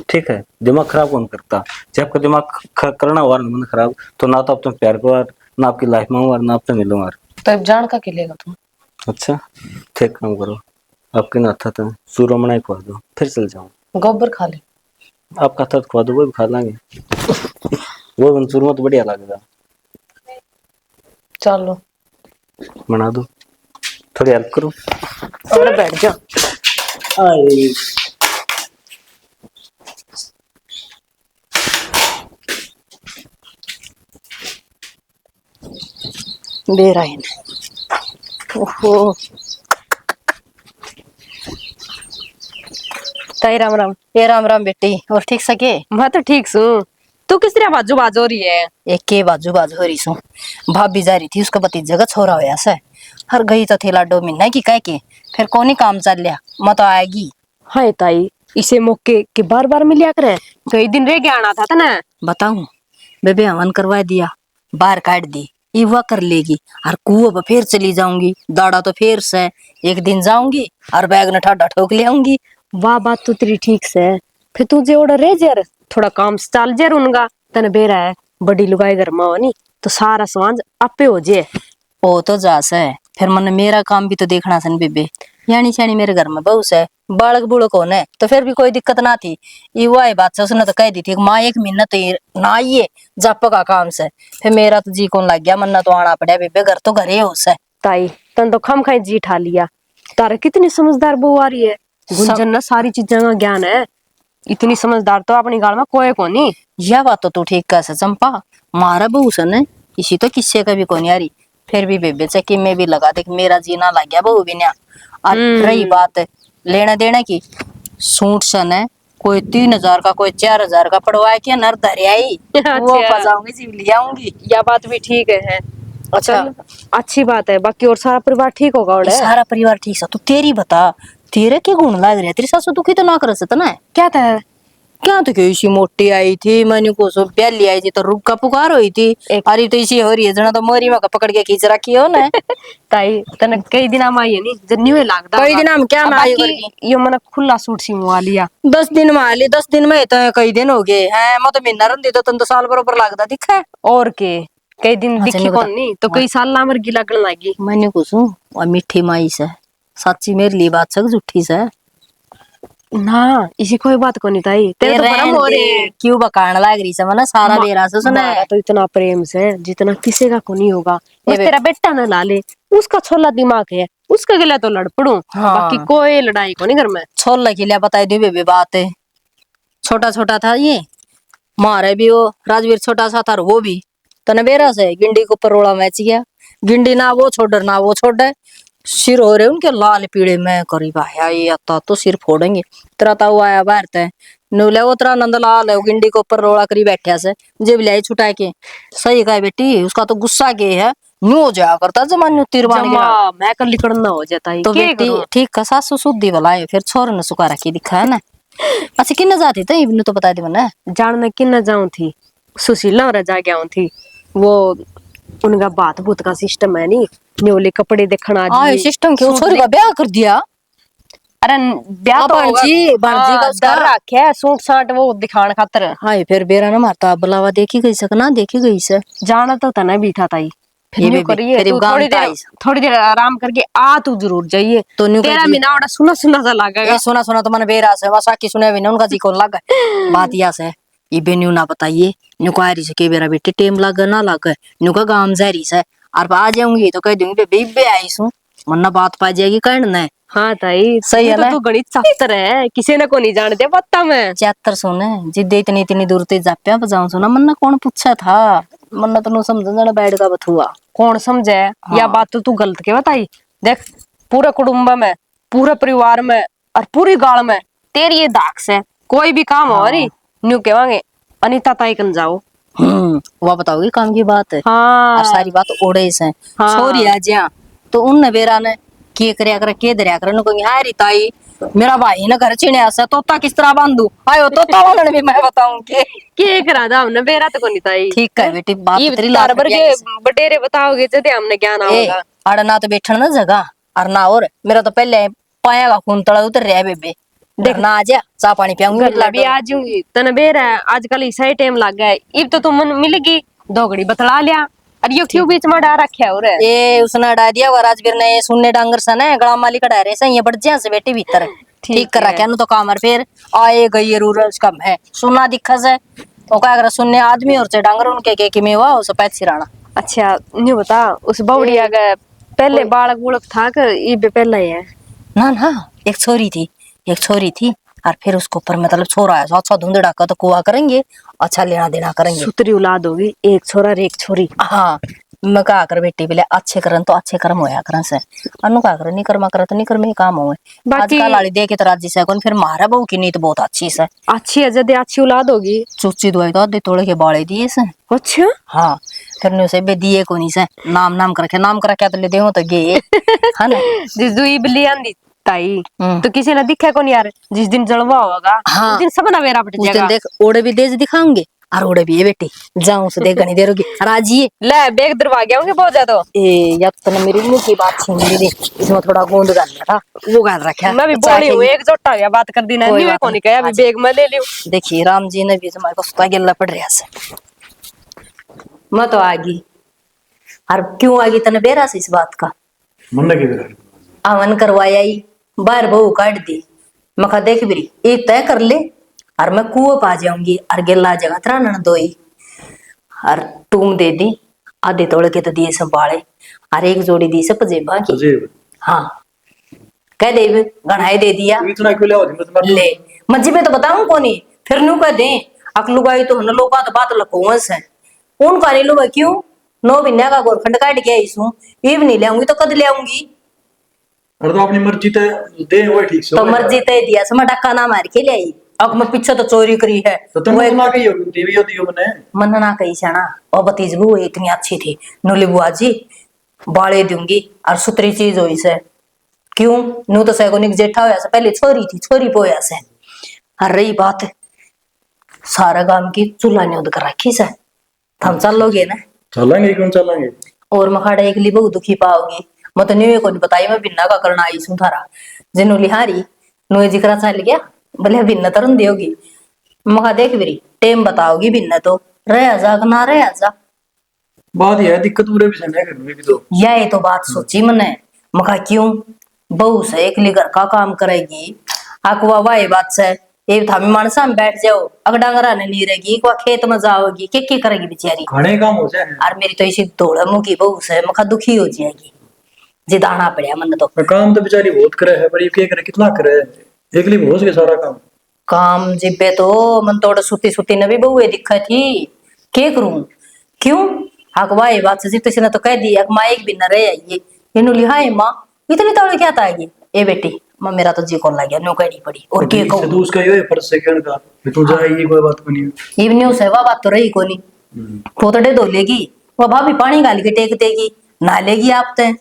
ठीक है? दिमाग खराब कौन करता? जब आपका दिमाग करना हुआ ना मन खराब, तो ना तो आप तुम प्यार को, ना आपकी लाइफ में हुआ, ना आपसे मिलूंगा। तो अब जान का खेलेगा तुम। अच्छा ठीक काम करो, आपके ना था तो सूरो मनाई खवा दो, फिर चल जाऊँ। गोबर खा ले। आपका था खवा दो, वो भी खा लेंगे। वो मंसूर में तो बढ़िया लगेगा, चलो बना दो, थोड़ी हेल्प करो। और बैठ जा। आए बेराइन। ओहो ताई राम राम। ये राम राम बेटी, और ठीक सके? मैं तो ठीक सू। तू किस तरह बाजू बाजू हो रही है? एक के बाजू बाजू हो रही सू। भाभी जा रही थी, उसका भतीजा का छोरा होया से, हर गई तो थेला 2 महीना की कह के, फिर कोनी काम चल लिया, मैं तो आएगी। हाय ताई, इसे मौके के बार बार मिलिया करे, कई दिन रह के आना था ना। बताऊं, बेबे हवन करवा दिया, बाहर काट दी, युवा कर लेगी, और कुओं पर फिर चली जाऊंगी, दाड़ा तो फिर से एक दिन जाऊंगी और बैग न ठाडा ठोक ले आऊंगी। वाह बात तो तेरी ठीक से। फिर तू जे ओडर रह जर, थोड़ा काम चल जर उनका, तने बेरा है बड़ी लुगाई घर में होनी, तो सारा समाज आपे हो जे। ओ तो जास है, फिर मन मेरा काम भी तो देखना सन बेबे, यानी छानी मेरे घर में बहू है, बालक बुड़क होने तो फिर भी कोई दिक्कत ना थी। युवा है बात से उसने तो कह दी थी माँ 1 महीना तो ना आइए जप का काम से, फिर मेरा तो जी कौन लग गया, मन तो आना पड़ा बेबे, घर तो घर ही हो से। ताई तन तो खम खाई जी ठा लिया, तारा कितनी समझदार बहू आ रही है। गुंजन ना सारी चीजों का ज्ञान है, इतनी समझदार तो अपनी गाल में कोई को नहीं। यह बात तो तू ठीक कह से चंपा, मारा बहू सन है, इसी तो किस्से का भी कोनी आ रही, फिर भी बेबे चक्की में भी लगा दे, मेरा जीना लग गया बहू भी न्या। और रही बात लेने देने की, सूट सन है, कोई 3,000 का कोई 4,000 का पड़वाए के नर धरे आई, वो फसाऊंगी जीव ले आऊंगी। यह बात भी ठीक है। अच्छा चल, अच्छी बात है। बाकी और सारा परिवार ठीक होगा? ये सारा परिवार ठीक सा, तू तेरी बता, तेरे के गुण लग रहे? तेरी सासू दुखी तो ना कर सकता ना? क्या था? क्या तो क्यों इसी मोटी आई थी, मैंने को सो प्याली आई थी तो रुक का पुकार हुई थी, अरे तो इसी हो रही है जना, तो मोरी में पकड़ के खींच रखी हो ना। ताई तने कई दिन में आई है नी, जन्नी हुए लागदा कई दिन हम क्या में आई करगी? यो मने खुला सूट सिमवा लिया। 10 दिन में आ ली, 10 दिन में तो कई दिन हो गए हैं, मैं तो महीना रन दी तो तन तो साल बरोबर लगता दिखा है। और के कई दिन अच्छा, दिखी नहीं कौन बता। नहीं तो कई साल ना मरगी लगन लागी। मैंने कुछ और मीठी माई से सच्ची मेरे लिए बात सक झूठी से ना इसी कोई बात को नहीं ताई, तेरे तो बड़ा मोरे क्यों बकान लाग रही से मना सारा बेरा से सुना हमारा तो इतना प्रेम से जितना किसी का को नहीं होगा। बस तेरा बेटा न ला ले, उसका छोला दिमाग है, उसके गले तो लड़ पड़ू। हाँ। बाकी कोई लड़ाई को नहीं घर में। छोल के लिए बताई दी बेबी बात है, छोटा छोटा था ये, मारे भी वो राजवीर छोटा सा था, वो भी तने बेरा से गिंडी को ऊपर रोड़ा मैच गया, गिंडी ना वो छोड़ ना वो छोड़, सिर हो रहे उनके लाल पीड़े में करी भाया ये आता तो सिर फोड़ेंगे। तेरा ताऊ आया बाहर ते नूले वो तेरा नंद लाल है, गिंडी को ऊपर रोड़ा करी बैठा से, जेब ले छुटा के। सही कहा बेटी, उसका तो गुस्सा के है, न्यू जाया करता जमान तीर बाण गया मैं कर लिकड़ना हो जाता है तो बेटी ठीक का सासु सुधी भला है, फिर छोर ने सुखा रखी दिखा है ना। अच्छा किन्ने जाती थे इब्नु तो बता दे मने जानने किन्ना जाऊं थी, सुशीला और जा गया थी, वो उनका बात भूत का सिस्टम है नी, न्योले कपड़े देखना हां सिस्टम के छोरी का ब्याह कर दिया। अरे ब्याह तो बांजी का उसका रखे है सूट साट वो दिखाने खातर। हां फिर बेरा ना मारता बुलावा देखी गई सकना देखी गई से जाना तो तना बैठा था फिर करिए थोड़ी देर आराम करके आ तू जरूर जाइए तो तेरा महीना बड़ा सुना सुना सा लगेगा। सुना सुना तो मन बेरा से वसा की सुने भी ना उनका जी कौन लगा बात या से ये बेन्यू ना बताइए न्यू को आरी से के बेरा बेटे टेम लगा ना लगा न्यू का गांव जारी से और आ जाऊंगी तो कह दूंगी बेबे आई सू मन्ना बात पा जाएगी कहना। हाँ ताई सही है, तो गणित शास्त्र है, किसी ने को नहीं जानते पत्ता में 74 सोने जिद्दे इतनी इतनी दूर ते जाप्या बजाऊं सुना मन्ना कौन पूछा था मन तो नु समझना बैठ का बथुआ। कौन समझे या बात तो तू गलत के बताई। देख पूरे कुटुंब में, पूरे परिवार में और पूरी गांव में तेरी ये दाग से कोई भी काम हो रही न्यू कहेंगे अनीता ताई कन जाओ। वो बताओगी काम की बात है। हाँ और सारी बात ओड़े से हाँ। छोरी आ जा तो उन बेरा ने के करया कर के दरिया कर नु कहेंगे हाय री ताई मेरा भाई ना घर चिड़िया से तोता किस तरह बांधू आयो तोता वालन भी मैं बताऊं के करा दा हमने बेरा तो कोनी ताई। ठीक है बेटी बात ये तेरी तार लाख भर रुपया के बटेरे बताओगे जदे हमने क्या ना ए होगा। अड़ ना तो बैठन ना जगह और ना और मेरा तो पहले पाया का खून तड़ा उतर रहा है बेबे देख ना आ जा चाह पानी पियाऊंगी गल्ला भी आ जाऊंगी तने बेरा आजकल ऐसा ही टाइम लग गया है। इब तो तुम मिलेगी दोगड़ी बतला लिया और ये क्यों बीच में डा रखे हो रे। ये उसने हटा दिया वो राजवीर ने सुनने डांगर सा ना गला माली कटा रहे से ये बढ़ जा से बेटी भीतर ठीक कर रखे नु तो कामर फिर आए गई रूरल कम है सुना दिखा से तो क्या कर सुनने आदमी और से डांगर उनके के में हुआ उस पैत सिराना। अच्छा न्यू बता उस बौड़िया का पहले बालक बुलक था कि ये पहले ही है। ना ना एक छोरी थी और फिर उसको ऊपर मतलब छोरा है अच्छा धुंधड़ा का तो कुआ करेंगे अच्छा लेना देना करेंगे सुतरी औलाद होगी एक छोरा और एक छोरी। हाँ मैं कहा कर बेटी बोले अच्छे करन तो अच्छे कर्म होया करन से अनु का कर नहीं कर्मा कर तो नहीं कर्म ही काम होए बाकी- आजकल वाली देखे तो राजी से कौन फिर मारा बहू की नीत बहुत अच्छी से अच्छी है जदे अच्छी औलाद होगी। चुच्ची दवाई तो आधे तोड़े के बाले दिए से अच्छा हाँ फिर ने उसे बे दिए को नहीं से नाम कर रखे तो ले दे तो गे है ना जिस दुई बिल्ली आंदी ताई हम्म। तो किसी ने दिखा कौन यार जिस दिन जलवा होगा हाँ। उस दिन सब नवेरा पट उस दिन जाएगा। देख ओड़े भी देज दिखाऊंगे और ओड़े भी ये बेटी जाऊं से देख गनी देरोगी राजी ले बेग दरवा गया होंगे बहुत ज्यादा। ए या तो मेरी मुंह की बात छीन ली थी इसमें थोड़ा गोंद डाल लिया था वो गाल रखा मैं भी बोली हूँ एक जोटा गया बात कर दी ना कोई नहीं बात कौन नहीं। कहा अभी बेग में ले लियो। देखिए राम जी ने भी तुम्हारे को सुता गिल्ला पड़ रहा से मैं तो आगी और क्यों आगी तने बेरा से इस बात का मन के बेरा आवन करवाया ही बाहर बहू काट दी मखा देख बिरी एक तय कर ले और मैं कुआं पा जाऊंगी और गिल्ला जगह तरह न दोई और टूम दे दी आधे तोड़ के तो दिए संभाले और एक जोड़ी दी से पजेबा की अजीब हाँ कह दे गढ़ाई दे दिया इतना क्यों ले आओ मैं तुम्हारे ले मज्जी में तो बताऊं कोनी फिर नू कह दे अकलुगाई तो हम लोग तो बात लकोवस है उनका नहीं लुगा क्यों 9 महीने का गोरखंड काट गया इसू ये भी नहीं ले आऊंगी तो कद ले आऊंगी और तो अपनी मर्जी ते दे वो ठीक से तो मर्जी तय दिया समा डक्का ना मार के ले आई अब मैं पीछे तो चोरी करी है तो तुम ना कही हो देवी होती हो मैंने मन ना कही छना और भतीज बहू इतनी अच्छी थी नूली बुआ जी बाले दूंगी और सुतरी चीज हुई से क्यों नू तो सैगोनिक जेठा होया से पहले छोरी थी छोरी पोया से और रही बात सारा गांव की चूल्हा ने उद कर रखी से हम चलोगे ना चलेंगे क्यों चलेंगे और मखाड़ा एक ली बहु दुखी पाओगी मैं तो न्यू को नहीं बताई मैं भिन्ना का करना आई सुन थारा जिन्हों लिहारी नुए जिक्रा चल गया भले भिन्न तरन देगी मखा देख बिरी टेम बताओगी भिन्न तो रह जा ना रह जा बात यह है दिक्कत पूरे भी सहने करने की तो यह तो बात सोची मैंने मखा क्यों बहू से एक घर का काम करेगी आकुआ वाई बात से एक थामी मानसा में बैठ जाओ अगर डांगरा ने नहीं रहेगी एक खेत में जाओगी के करेगी बेचारी घने काम हो जाए और मेरी तो इसी दौड़ मुँह की बहू से मखा दुखी हो जाएगी जी दाना पड़ा मन तो काम तो बेचारी बहुत करे है पर ये क्या करे कितना करे एक लिए हो सके सारा काम जिब्बे तो मन तोड़ सुती सुती ने भी बहुए दिखा थी के करूं क्यों हकवा ये बात से किसी ने तो कह दी माँ एक भी न रहे ये इन्हों लिहाए माँ इतनी तोड़ क्या था ये बेटी माँ मेरा तो जी कौन लग गया नो कहनी पड़ी और के कहूं तो उसका ये फर्ज सेकंड का कि तू जाएगी कोई बात को नहीं इवनिंग से वह बात तो रही कोनी पोतड़े धो लेगी वह भाभी पानी गाल के टेक देगी नहा लेगी आप ते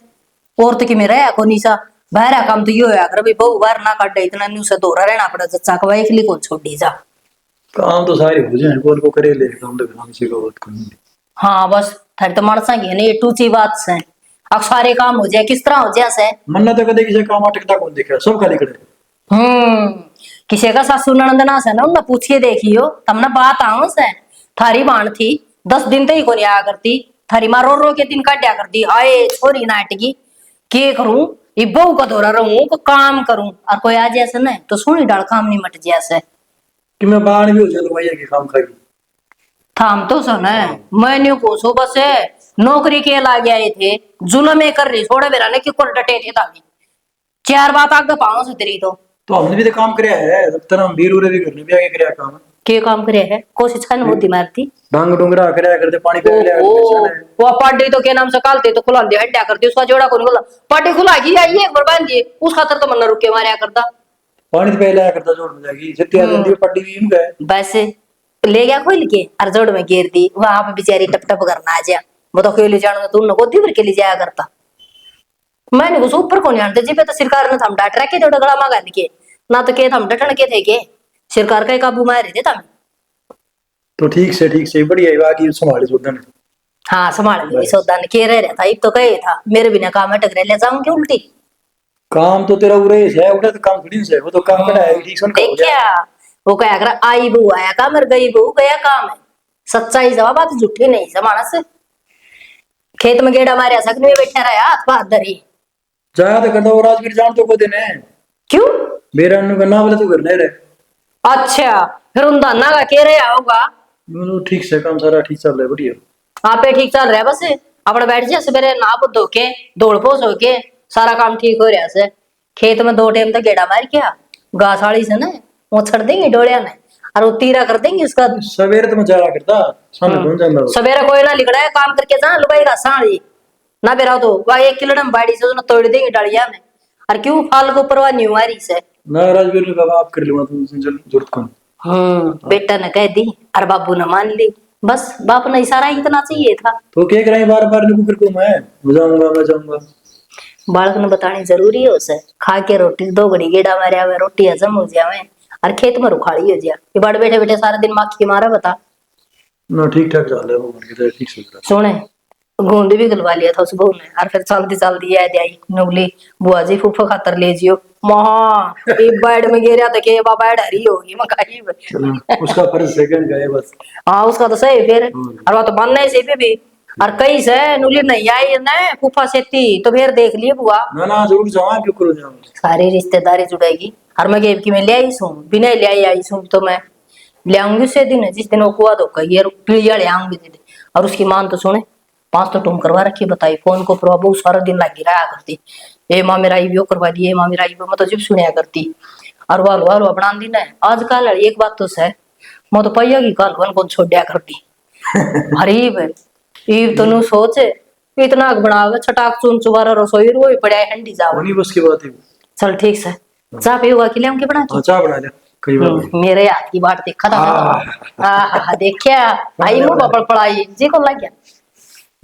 और तो कि मेरा है कोनी सा बाहर काम तो ये होया कर भाई बहु बार ना काटे इतना न्यू से दोहरा रहना पड़ा जच्चा का एक ली कौन छोड़ी जा काम तो सारे हो जाए कौन को करे ले काम तो काम से को बात को नहीं हाँ बस थारी तो मानसा की है ना ये टूची बात से अब सारे काम हो जाए किस तरह हो जाए से मन्ना तो कदे किसी काम अटकता कौन दिखा सब खाली करे किसी का सासू ननद ना से ना उन्हें पूछिए देखियो तमने बात आऊं से थारी बाण थी 10 दिन तो ही को नहीं आया करती थारी माँ रो रो के दिन काटा करती आए छोरी नाटकी के करूं ये बहू का दौरा रहूं को काम करूं और कोई आ जैसे ना तो सुनी डाल काम नहीं मट जैसे कि मैं बाण भी हो जाए तो भैया के काम खाएगी थाम तो सुन मैं न्यू को सुबह से नौकरी के ला गए थे जुलम कर रही थोड़ा बेरा ने कि कोल डटे थे तामी 4 बात आगे पाऊं से तेरी तो हमने भी तो काम कराया है अब तरह हम वीर उरे भी करने भी आगे कराया काम के काम करे है कोशिश करने मोदी मारती ढंग डुंगरा करे करते पानी पे ले ओ वो पार्टी तो के नाम से कालते तो खुला दे हड्डा करती उसका जोड़ा कौन खुला पार्टी खुला की आई एक बार बांध दिए उस खातर तो मन्ना रुक के मारया करता पानी पे ले करता जोड़ में जाएगी जितनी आ जाती है पट्टी भी इनका है बस ले गया खोल के और जोड़ में घेर दी वहां पे बेचारी टप टप करना आ जा वो तो खेले जाना तू न गोदी भर के लिए जाया करता मैंने कुछ ऊपर को नहीं आते जी पे तो सरकार ने थम डांट रखे थे गला मांगा के ना तो के थम डटन के थे के सरकार का काबू मार रहे थे तम तो ठीक से बढ़िया बाकी संभाले सोदन हाँ संभाल ली सौदान के रह रहा था एक तो कहे था मेरे बिना काम अटक रहे ले जाऊंगी उल्टी काम तो तेरा उरे है उठा तो काम थोड़ी से वो तो काम कटा है ठीक सुन देख क्या वो क्या कर आई बहू आया काम और गई बहू गया काम है सच्चाई जवाब बात झूठी नहीं जमाना से खेत में गेड़ा मारे सकने में बैठा रहा हाथ पाथ धरी जाया तो करता वो राजवीर जान तो को देने क्यों मेरा ना बोले तू करने रे अच्छा फिर उन दाना का कह रहा होगा तो ठीक से काम सारा ठीक चल रहा है बढ़िया आपे ठीक चल रहा है बस अपना बैठ जा सवेरे नहा धो के दौड़ पोस हो के सारा काम ठीक हो रहा से खेत में 2 टाइम तक गेड़ा मार क्या घास वाली से ना वो छड़ देंगे डोलिया ने और वो तीरा कर देंगे उसका सवेरे तो मैं जाया करता सामने कौन जाता सवेरे कोई ना लिखड़ा है काम करके जा लुगाई का साड़ी ना बेरा तो वह 1 किलो में बाड़ी से उसने तोड़ देंगे डालिया में और क्यों फाल को परवाह नहीं हुआ से ना राजवीर ने कहा आप कर लूंगा तुम जरूरत कौन बेटा ने कह दी और बाबू ने मान ली बस बाप ने इशारा इतना चाहिए था तो क्या कराए बार बार निकू कर को मैं जाऊंगा बालक ने बतानी जरूरी है उसे खा के रोटी 2 घड़ी गेड़ा मारे हुए रोटी हजम हो जावे और खेत में रुखाड़ी हो जाए ये बड़ बैठे बैठे सारा दिन माखी मारा बता ना ठीक ठाक चल रहा है वो मन के ठीक से सुने गोंद भी गलवा लिया था उस बहू ने और फिर चलती याद आई नगली बुआ जी फूफा खातर ले जियो महा एक बैड में गिरा तो के बाबा डरी होगी मकाई चलो उसका फर्ज सेकंड का है बस हाँ उसका तो सही फिर और वो तो बनना है से भी और कई से नुली नहीं आई ना फूफा से थी तो फिर देख लिए बुआ ना जरूर जाऊंगा क्यों करो जाऊं सारी रिश्तेदारी जुड़ेगी और मैं गेब की मैं ले आई सू बिना ले आई सू तो मैं ले आऊंगी उसे दिन जिस दिन वो कुआ धोखा ये पिलिया ले आऊंगी दीदी और उसकी मान तो सुने 5 तो टूम करवा रखी बताई फोन को प्रभु सारा दिन लगी रहा करती ए माँ मेरा वो करवा दी माँ मेरा वो मतलब जब सुनिया करती और वालो बना दी ना आजकल एक बात तो है मैं तो पैया की कल कौन छोड़ करती हरीब ईब तो नु सोच इतना बनावे छटाक चुन चुबारा रसोई रोई पड़ा है हंडी जाओ नहीं बस की बात है चल ठीक से चाह पियोगा कि ले हम के बना के चाह बना ले कई बार मेरे हाथ की बाट देखा था देखिया आई मुंह पपड़ पड़ाई जी को लग गया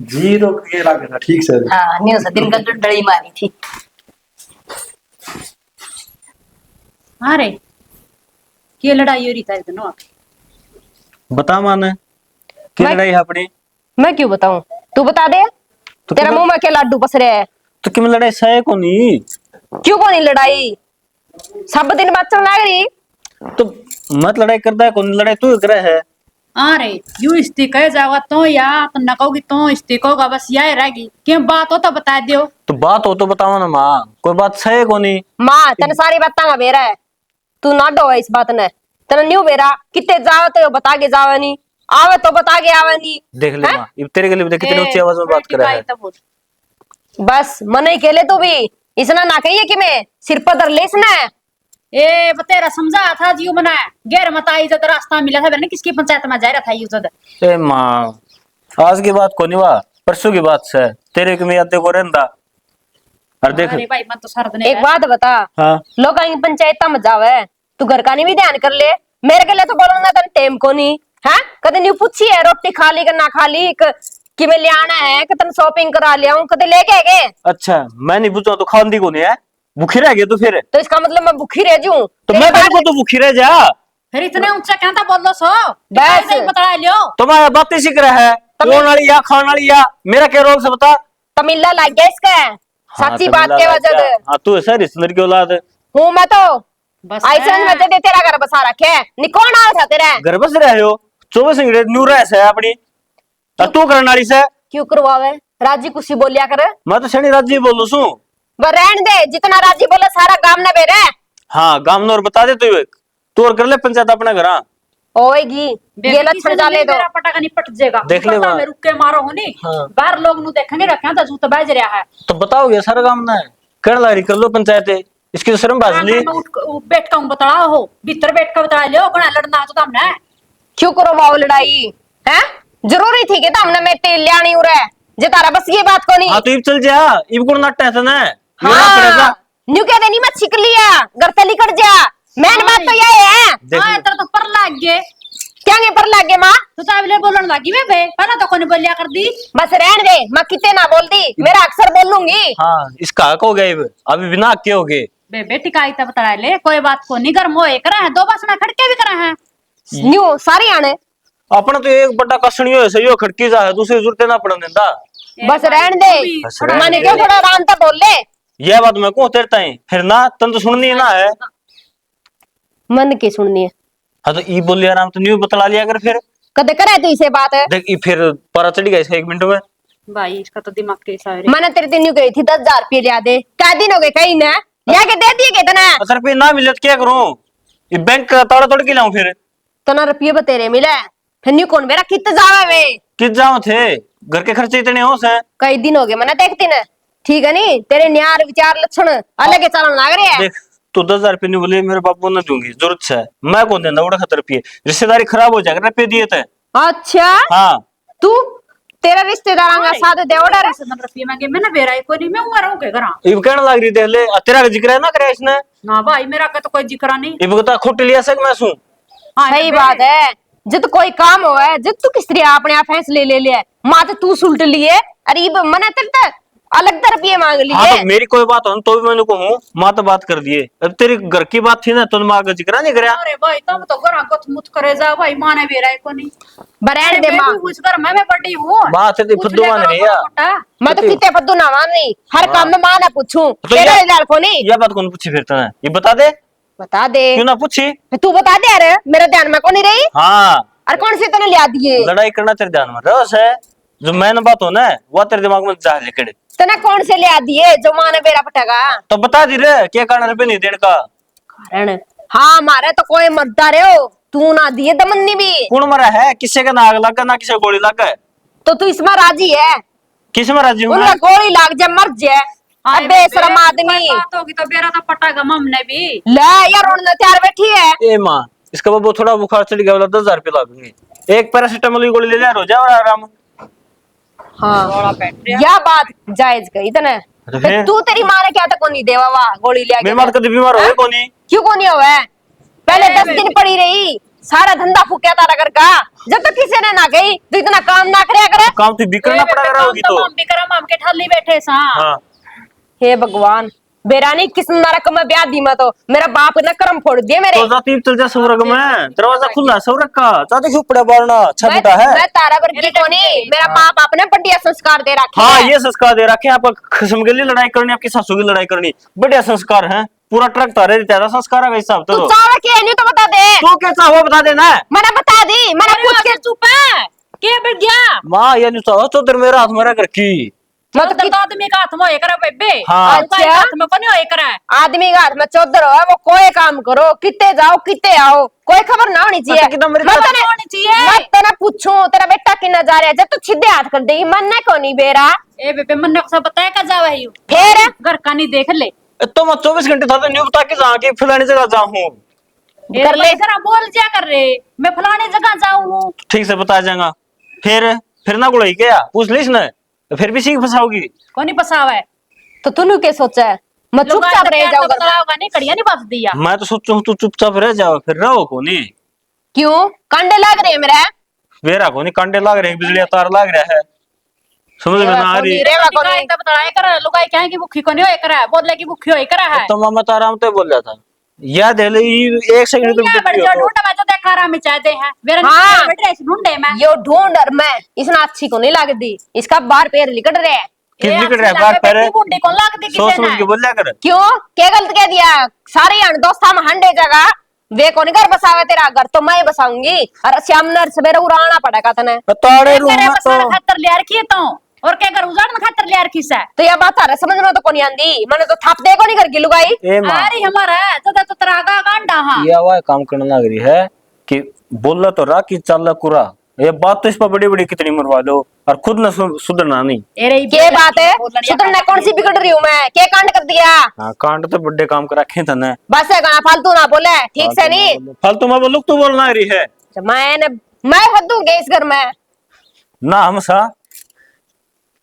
जी तो ये लगा था ठीक से हाँ नहीं उसे दिन का डड़ी मारी थी अरे ये लड़ाई हो रही था इतना बता माने की मैं- लड़ाई है अपनी मैं क्यों बताऊं तू बता दे तो तेरा क्यों- मुंह में क्या लाडू पस रहे हैं तो कि लड़ाई सहे को नहीं क्यों कोनी लड़ाई सब दिन बात चल लग रही तो मत लड़ाई करता है कौन लड़ाई तू करे है अरे यू इस्ती कहे जावा तो या तो न कहोगी तो इस्ती कहोगा बस यही रहेगी क्या बात हो तो बता दियो तो बात हो तो बताओ ना माँ कोई बात सहे को नहीं माँ तेने सारी बात बेरा है तू ना डो इस बात ने तेने न्यू बेरा कितने जावे तो बता के जावे नहीं आवे तो बता के आवे नहीं देख ले माँ ये तेरे के लिए कितनी ऊंची आवाज में बात कर रहा है बस मन ही केले तू भी इसना ना कहिए कि मैं सिर पर दर लेस ना ए बतेरा समझा था जीव मना गैर मत आई जब रास्ता मिला था मैंने किसकी पंचायत में जा रहा था यू जद ए माँ आज की बात को नहीं हुआ परसों की बात से तेरे को मैं याद देखो रहता और देख अरे भाई मत तो सारा दिन एक बात बता हाँ लोग की पंचायत में जावे तू घर का नहीं भी ध्यान कर ले मेरे के लिए तो बोलो ना तेन टेम को नहीं है कदे न्यू पूछी है रोटी खा ली कि ना खा ली कि मैं ले आना है कि तन शॉपिंग करा लिया हूँ कदे लेके गए अच्छा मैं नहीं पूछा तो खांदी को नहीं है भूखी रह गया तो फिर तो इसका मतलब मैं भूखी रह जूं तो मैं तेरे को तो भूखी रह जा फिर इतने ऊंचा कहता बोलो सो बस। नहीं बता लियो तो मैं बात ही सीख रहा है कौन वाली या खान वाली या मेरा क्या रोल से बता तमिल्ला लग गया इसका हाँ, सच्ची तो बात मिला के लग वजह गया। हाँ तू ऐसा रिश्तेदार की औलाद है हूँ मैं तो बस ऐसा में दे तेरा घर बसा रखे निकोण आ था तेरा घर बस रहे हो 24 घंटे न्यू रह से अपनी और तू करने वाली से क्यों करवावे राजी कुछ बोलिया करे मैं तो शनि राजी बोल सू वो रहन दे जितना राजी बोले सारा गांव न बेरे हाँ गांव नौर बता दे तू और कर ले पंचायत अपना घर ओएगी ये लक्षण डाले दो मेरा पटाखा निपट जाएगा देख ले पता वहाँ। मैं रुक के मारो होनी हाँ। बाहर लोग नु देखेंगे रखे तो जूता बज रहा है तो बताओगे सारा काम ना कर ला रही कर लो पंचायत इसकी तो शर्म बाज ली मैं उठ बैठ का बता हो भीतर बैठ का बता लियो कोना लड़ना तो हमने क्यों करो वाओ लड़ाई है? जरूरी थी कि हमने मैं तेल लियानी उरे जे तारा बस ये बात को नहीं। हाँ तो इब चल जा, इब को ना टेंशन है, ये ना पड़ेगा। हाँ न्यू कह देनी मत छिक लिया घर तली कट जा। मैन बात तो ये है। देख हाँ तेरा तो पर लाग गए क्या गे पर लागे माँ तो चावले बोलन लागी वे बे पहला तो कोने बोलिया कर दी। बस रहने दे माँ कितने ना बोल दी मेरा अक्सर बोल लूंगी। हाँ इसका हक हो गया इब, अभी बिना हक के हो गए। बे बेटी का इतना बता ले कोई बात को नहीं गर्म होए करा है दो बसना खड़के भी करा है। न्यू सारी आने अपना तो एक बड़ा कसनी हो सही हो खड़की जा है, दूसरी जरूरत ना पड़न देता। बस रहने दे बस रहने मैंने दे। क्यों थोड़ा आराम से बोल ले। यह बात मैं कहूँ तेरे ताई फिर ना तन तो सुननी है ना है। मन की सुननी है हाँ तो ई बोल लिया आराम तो न्यू बतला लिया कर फिर। कदे करे तो इसे बात है। देख ई फिर परा चढ़ गया इसका 1 मिनट में। भाई इसका तो दिमाग के सारे मैंने तेरे दिन न्यू गई थी 10,000 रुपये लिया दे क्या दिन हो गए कहीं ना लिया के दे दिए कितना 10 रुपये ना मिले तो क्या करूँ, ये बैंक का ताड़ा तोड़ के लाऊं फिर। तो ना रुपये बतेरे मिले फिर न्यू कौन मेरा कित जावे वे किस जाऊं थे, घर के खर्चे इतने हो से। कई दिन हो गए मैंने देखती ना ठीक है नी तेरे न्यार विचार लक्षण अलग ही चलन लग रहे हैं। देख तू 10,000 रुपये नहीं बोले मेरे बापू ने दूंगी, जरूरत है मैं कौन देना उड़ा 70 रुपये, रिश्तेदारी खराब हो जाएगा रुपये दिए थे। अच्छा हाँ तू तेरा रिश्तेदार का साथ दे ऑर्डर 70 रुपये मांगे मैंने बेरा को नहीं मैं उमर हूं के करा इब कहने लग रही थे ले तेरा जिक्र है ना करे इसने। ना भाई मेरा का तो कोई जिक्र नहीं। इब बता खोट लिया सक मैं सू। हाँ सही बात है जित कोई काम हो है जित तू किस तरह अपने आप फैसले ले लिया माँ तो तू सुलट लिए अरे इब मना तेरे अलग रुपये मांग हाँ लिए। तो मेरी कोई बात हो तो भी मैंने कहूँ माँ तो बात कर दिए, अब तेरी घर की बात थी ना तो माँ का जिक्र नहीं कराया। अरे भाई तुम तो घर को मुत करे जा भाई माने बेरा को नहीं। बरैन दे मैं माँ भी कुछ कर मैं बड़ी हूं बात है तो पूछ फुद्दू लिया मान करो रही है। मोटा। मैं तो कितने फद्दू ना मान रही हर काम में माँ ना पूछूं तो तेरा ये- लड़को नहीं यह बात कौन पूछी फिर तने, ये बता दे बता दे क्यों ना पूछी। तू बता दे अरे मेरे ध्यान में कौन नहीं रही हाँ और कौन से तने लिया दिए लड़ाई करना तेरे ध्यान में रस है, जो मैंने बात हो ना वो तेरे दिमाग में जा लेकर तने कौन से लिया दिए जो माँ ने बेरा पटेगा तो बता दी रे क्या कारण रुपये नहीं देने का। कारण हाँ मारे तो कोई मरदा रे हो तू ना दिए दमन्नी भी कौन मरा है, किससे का नाग लगा ना किसे गोली लगा है, तो तू इसमें राजी है किस में राजी हूँ उनका मैं? गोली लाग जाए मर जाए हाँ, अबे शर्म कोई आदमी बात होगी तो बेरा तो पटागा हमने भी। ले यार उन्होंने तैयार बैठी है ए माँ इसका बाबू थोड़ा बुखार चढ़ गया बोला 10,000 रुपये लागेंगे, एक पैरासीटामोल की गोली ले जा, हो जाए और आराम। हाँ यह बात जायज गई तने तो फिर? तू तेरी माँ ने क्या तक को नहीं देवा वाह गोली लिया मेरी माँ कभी बीमार हो कोनी। क्यों को नहीं हुआ पहले 10 दिन पड़ी रही सारा धंधा फूकिया तारा घर का जब तक किसी ने ना गई तो इतना काम ना करे करे। काम तो भी करना पड़ा रहा होगी तो। हम भी करा हम के ठाली बैठे सा। हाँ हे भगवान बेरानी किस नरक में ब्याह दी मैं तो मेरा बाप ने कर्म फोड़ दिए मेरे। तो जाती चल जा सौरग में, दरवाजा खुला सौरग का जाते क्यों पड़ा बारना छपटा है। मैं तारा वर्गी को नहीं मेरा माँ बाप ने बढ़िया संस्कार दे रखे हाँ हैं। ये संस्कार दे रखे हैं, आपका खसम के लिए लड़ाई करनी, आपकी सासू की लड़ाई करनी, बढ़िया संस्कार है, पूरा ट्रक तारे तेरा संस्कार है हिसाब तू तो। चावल के नहीं तो बता दे तो क्या चाहो बता देना। मैंने बता दी मैंने पूछ के चुप है के बढ़ गया माँ ये नहीं चाहो तो तेरे मेरा हाथ मेरा घर की। मैं तो तो आदमी का हाथ में होए करा बेबे। हाँ। अच्छा हाथ में कोनी होए करा। आदमी का हाथ में चौधर हो वो कोई काम करो कितने जाओ कितने आओ कोई खबर ना होनी चाहिए। अच्छा, कितना मेरे मैं पास तने- होनी चाहिए। मैं तेरा पूछूं तेरा बेटा कितना जा रहा है जब तू सीधे हाथ कर देगी मन ने को नहीं बेरा ए बेबे मन को सब बताया का जावा है फिर घर का नहीं देख ले। तो मैं 24 घंटे था तो न्यू बता के जहाँ की फलानी जगह जाऊँ कर ले जरा बोल जा कर रे मैं फलाने जगह जाऊं। ठीक से बता जाएगा, फिर ना गुड़ाई क्या पूछ लीस ना तो फिर भी सीख फंसाओगी। कोनी पसावा है तो तूने क्या सोचा है मैं चुपचाप रह जाऊंगा बताओगा नहीं कड़िया नहीं बस दिया। मैं तो सोचू तू चुपचाप रह जाओ फिर रहो को नहीं। क्यों कांडे लाग रहे हैं मेरा वेरा को नहीं कांटे लाग रहे हैं, बिजली तार लाग रहा है, समझ में ना आ रही। रेवा को नहीं बताया कर लुगाई कहे की भूखी कोनी होए करा है बोले की भूखी होए करा है। तो मामा ताराम तो बोल रहा था याद है ले 1 सेकंड तो दुनिया भर जो ढूंढ में जो देखा रहा में चाहते हैं मेरा हाँ। बैठ रहे ढूंढे में यो ढूंढ और मैं इसने अच्छी को नहीं लगती इसका बार पैर लिकट रहे हैं किस निकल रहा है बात पर बूढ़ी कौन लाग दी सोच किसे समझ ना के बोलिया कर। क्यों क्या गलत कह दिया सारे यार दोस्ता में हंडे जगह वे कौन घर बसावे तेरा घर तो मैं बसाऊंगी और श्याम नर सवेरे उड़ाना पड़ेगा तने ताड़े रूम मेरे में बसार तो खातर ले रखी है तो और क्या कर उजाड़न खातर ले रखी सा। तो यह बात आ समझ में तो कोनी आंदी मैंने तो थाप दे को नहीं करके लुगाई ए मां अरे हमारा तो तरागा गांडा हां ये आवाज काम करने लग रही है कि बोला तो रा की चाल कुरा, ये बात तो इस पर बड़ी बड़ी कितनी मरवा लो और खुद न सुधरना नहीं। अरे क्या बात है सुधरना कौन सी बिगड़ रही हूँ मैं क्या कांड कर दिया हाँ कांड तो बड़े काम कर रखे थे ना। बस है गाना फालतू ना बोले ठीक से नहीं फालतू में बोलूं तू बोलना रही है मैंने मैं हदूंगे इस घर में। ना हम सा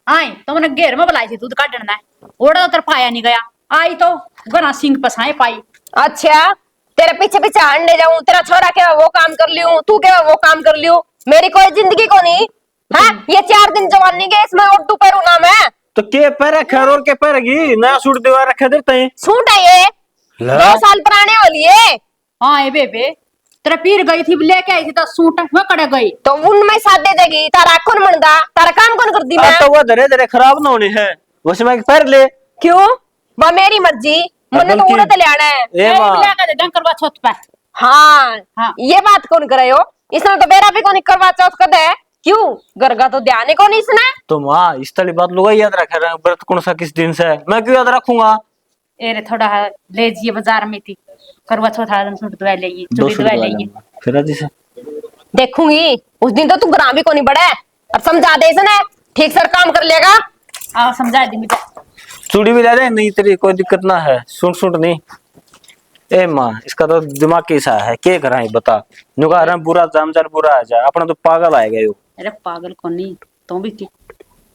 आई तो मैंने घेर में बुलाई थी दूध काटना है, ओड़ा तो तेरे पाया नहीं गया, आई तो गना सिंह पसाए पाई। अच्छा तेरे पीछे पीछे हांडने जाऊं, तेरा छोरा क्या वो काम कर लियो, तू क्या वो काम कर लियो, मेरी कोई जिंदगी को नहीं है। ये 4 दिन जवानी के इसमें उड्डू पैरू ना मैं। तो के पैर खैर और के पैरगी नया सूट दिवा रखे देते सूट है ये 2 साल पुराने वाली है। हाँ ए बेबे तेरा पीर गई थी लेके आई थी तो सूट में कड़े गई तो उनमें सादे देगी, तारा कौन मनदा, तारा काम कौन कर दी मैं। तो वो धरे धरे खराब ना होनी है, उसमें पैर ले क्यों वह मेरी मर्जी, मैंने तो बल्कि- उड़े ले आना है। ए मां लेके दे डंकर बा छत पे। हाँ, हाँ। ये बात कौन करे हो, इसने तो बेरा भी कौन करवा चौथ कर दे, क्यों गरगा तो ध्यान ही कौन इसने। तो माँ इस तली बात लोग याद रखे रहे व्रत कौन सा किस दिन से है? मैं क्यों याद रखूंगा। एरे थोड़ा ले जिए बाजार में थी करवा चौथ आदम सूट दवा लेगी चूड़ी दवा लेगी। फिर आज से देखूंगी उस दिन तो तू ग्राम भी कोनी बढ़े, अब समझा दे इसने ठीक सर काम कर लेगा। आ समझा दी मुझे। चूड़ी भी ले दे, नहीं तेरी कोई दिक्कत ना है, सूट सूट नहीं। ए माँ इसका तो दिमाग कैसा है, क्या करा है बता, नुका रहा बुरा जामजार बुरा आ जा, अपना तो पागल आएगा यो। अरे पागल को नहीं तो भी की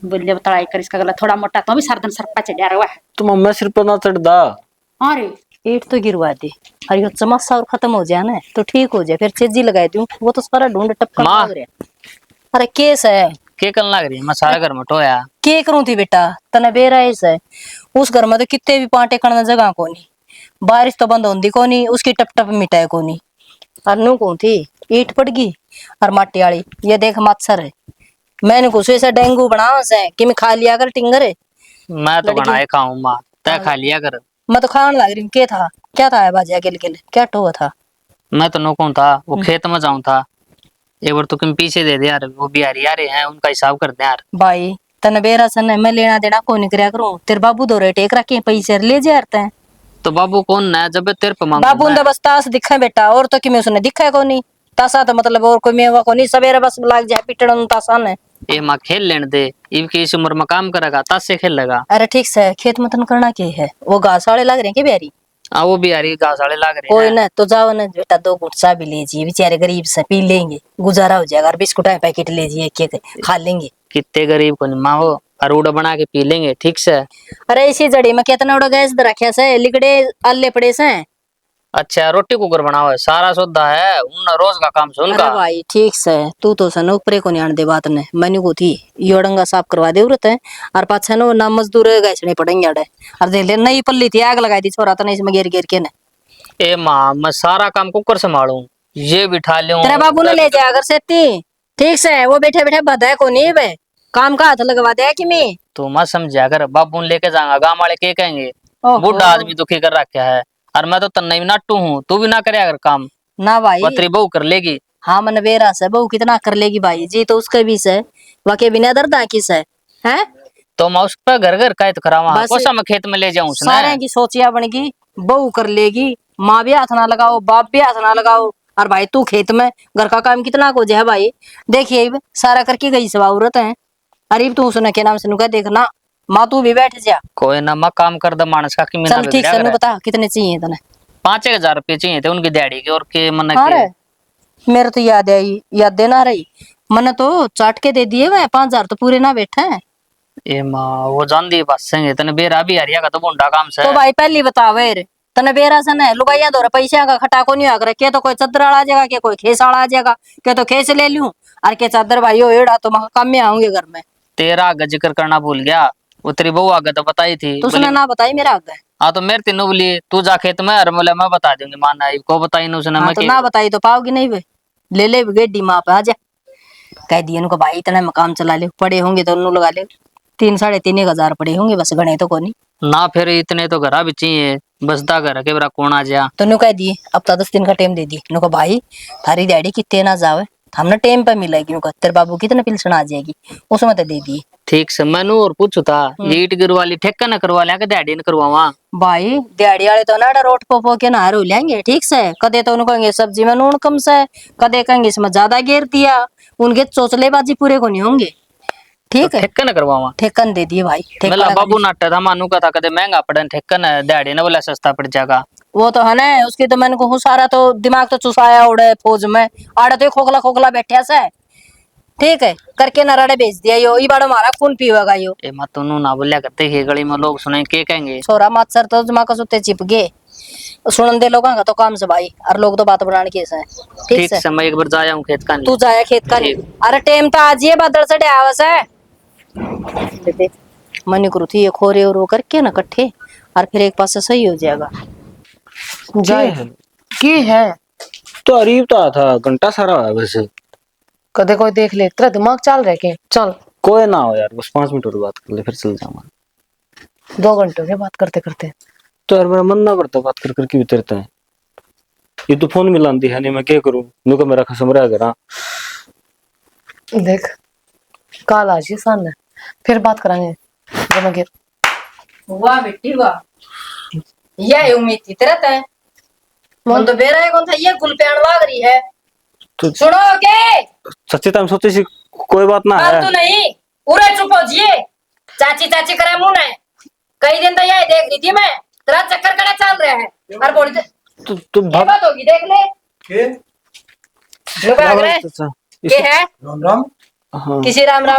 बोलिए बताई कर इसका गला थोड़ा मोटा तो भी सरदन सर पे चढ़ा रहा है। तुम मैं सिर पर ना चढ़ दा। अरे ईट तो गिरवा दे और ये समस्या और खत्म हो जाए ना तो ठीक हो जाए, फिर चेजी लगा दूं वो तो सारा ढूंढ टपका माँ। लग रहा। अरे केस है के कल लग रही है, मैं सारा घर में टोया। के करूं थी बेटा, तने बेरा ऐसा है उस घर में तो कितने भी पांटे करने जगह को नहीं, बारिश तो बंद होती को नहीं, उसकी टप टप मिटाए को नहीं। और नू कौन थी ईट पड़ गई और माटी वाली ये देख मच्छर है, मैंने कुछ ऐसा डेंगू बनावा से कि मैं खा लिया कर टिंगर है। मैं तो बनाए खाऊं माँ, तय खा लिया कर। मैं तो खाने लग रही हूँ, क्या था बाजी अकेले अकेले क्या टोआ था। मैं तो नौकूं था, वो खेत में जाऊं था, एक बार तो तुम पीछे दे दे यार, वो बिहारी आ रहे हैं उनका हिसाब कर दे यार। भाई तने बेरा सन है, मैं लेना देना को नहीं करया करूं, तेरे बाबू दो रे टेक रखे पैसे ले जा रहे हैं। तो बाबू कौन है जब तेरे पे मांगू बाबू मैं? ने बस ताश दिखा है बेटा, और तो कि मैं उसने दिखा है को नहीं, ताशा तो मतलब और कोई मेवा को नहीं, सवेरे बस लाग जाए पिटन ताशा ने। ए माँ खेल लेने दे, इब की इस उम्र में काम करेगा तब से खेल लेगा। अरे ठीक से खेत में तन करना क्या है, वो घास वाले लग रहे हैं क्या बिहारी वो बिहारी घास वाले लग रहे कोई हैं। ना, तो जाओ ना बेटा 2 घूंट चाय भी लीजिए, बेचारे गरीब से पी लेंगे गुजारा हो जाएगा, और बिस्कुट का पैकेट लीजिए एक खा लेंगे। कितने गरीब को नहीं माँ वो अरूड़ा बना के पी लेंगे ठीक से। अरे इसी जड़ी में कितना उड़ा गैस रखा से लिकड़े अल्ले पड़े से। अच्छा रोटी कुकर बनाओ है, सारा सौदा है उन रोज का काम से अरे उनका। भाई ठीक से तू तो सन ऊपरे को नहीं आने दे बात ने, मैंने को थी योड़ंगा साफ करवा दे उरत है, और पाछा नो ना मजदूर गैसने पड़ेंगे अड़े, और देख ले नई पल्ली थी आग लगाई थी छोरा तो इसमें घेर घेर के ने। ए माँ मैं सारा काम कुकर संभालूं, ये बिठा लूं। तेरा बाबू ने ले जाया अगर सेती ठीक से, वो बैठे बैठे बधाए को नहीं बे काम का हाथ लगवा दे कि मैं। तो मत समझा कर, बाबू ने लेके जाऊंगा गांव वाले के कहेंगे ओहो। बूढ़ा आदमी दुखी कर रखा है, और मैं तो तन्ना भी नाटू हूँ, तू भी ना करे अगर काम, ना भाई वो तेरी बहू कर लेगी। हाँ मन बेरा से बहू कितना कर लेगी भाई जी, तो उसके भी से वाके बिना दर्दा किस है तो मैं उस पर घर घर कैद करावा, बस कोसा मैं खेत में ले जाऊं उसने। सारे की सोचिया बनेगी, बहू कर लेगी, माँ भी हाथ ना लगाओ बाप भी हाथ ना लगाओ, और भाई तू खेत में घर का काम कितना को है भाई। देखिए इब सारा करके गई सब औरत है, अरे तू उसने के नाम से नुका देखना, माँ तू भी बैठ जा। कोई ना मैं काम कर द मानस का कि मैं चल ठीक से बता कितने चाहिए तने। 5,000 रुपये चाहिए थे उनकी दिहाड़ी के, और के मन अरे के। मेरे तो याद देना रही, मैंने तो चाट के दे दिए वह 5,000 तो पूरे ना बैठे हैं। ए माँ वो जान दी बस संगे तने बेरा भी हरिया का तो बुंडा काम से। तो भाई पहली बतावे रे तने बेरा से न लुगाइया दो पैसा का खटा को नहीं आकर के, तो कोई चद्दर आ जाएगा के कोई खेस आ जाएगा के, तो खेस ले लूं और के चादर भाई हो एड़ा तो काम में आऊंगे घर में। तेरा आगे जिक्र करना भूल गया, वो तेरी बहू आगे तो बताई थी। तो उसने ना बताई मेरा आगे। हाँ तो मेरे तीनों बोली तू जा खेत में, और बोले मैं बता दूंगी, माना को बताई ना उसने। हाँ, मैं तो की- ना बताई तो पाओगी नहीं वे, ले गेडी माँ पे आ जा, कह दिए उनको भाई इतना में काम चला ले, पड़े होंगे तो उन्होंने लगा ले 3,500-3,000 पड़े होंगे बस, गणे तो कोनी ना फिर इतने तो घरा भी चाहिए, बसदा घर के बरा कौन आ जा। तो नु कह दिए अब तो 10 दिन का टाइम दे दी, नुको भाई थारी डैडी कितने ना जावे हमने टाइम पे मिलेगी, नुको तेरे बाबू कितने पिलसन आ जाएगी उसमें तो दे दिए। ठीक से मैनू और पूछू था, ये ईट गिरवा ली ठेका न करवा लिया, दिहाड़ी न करवावा। भाई दिहाड़ी वाले तो ना रोट पो के नहा रो लेंगे ठीक से, कदे तो उनको कहेंगे सब्जी में नून कम से, कदे कहेंगे इसमें ज्यादा घेर दिया, उनके चोचलेबाजी पूरे को नहीं होंगे ठीक है। ठेका न करवावा ठेकन दे दिए भाई, मेला बाबू नाटा था, मानू का था कदे महंगा पड़े ठेकन, दिहाड़ी न बोला सस्ता पड़ जाएगा। वो तो है ना, उसकी तो मैंने को सारा तो दिमाग तो चुसाया उड़े फौज में। आड़े तो ये खोखला खोखला बैठा से। ठीक है, करके नराड़े भेज दिया यो, ई बार हमारा खून पीवेगा यो। ए मत तू ना बोलिया करते ही गली में लोग सुने के कहेंगे। छोरा मत सर तो दिमाग सुते चिप गए। सुनन दे लोगों का तो काम से भाई, और लोग तो बात बनाने के से। ठीक ठीक से से मैं एक बार जाया हूँ खेत का तू जाया खेत का नहीं। अरे टेम तो आज ये बादल से आवस है। देख मनी करू थी ये खोरे और वो करके ना इकट्ठे, और फिर एक पास से सही हो जाएगा। की है तो अरीब तो था घंटा सारा है वैसे। कदे कोई देख ले, तेरा दिमाग चल रहा है के? चल कोई ना हो यार, बस 5 मिनट और बात कर ले फिर चल जाऊंगा। 2 घंटे हो गए बात करते करते। तो यार मेरा मन ना करता बात कर करके भी तेरता है। ये तो फोन मिलाती है नहीं, मैं क्या करूं? नुका मेरा खसम रहा घर। देख काल आज ही सन है, फिर बात करांगे जब मैं वाह बेटी वाह, यह उम्मीद थी तेरा तय। मन तो बेरा है कौन था, ये गुल पेड़ लाग रही है। तो सुनो के सच्ची टाइम सोची सी कोई बात ना है। तो नहीं पूरे चुप हो जिए। चाची चाची करे मुंह ने कई दिन तो यही देख रही थी मैं, तेरा चक्कर कड़ा चल रहा है। और बोली तो ये बात होगी देख ले के लोग आ रहे के है राम राम। हाँ। किसी राम राम,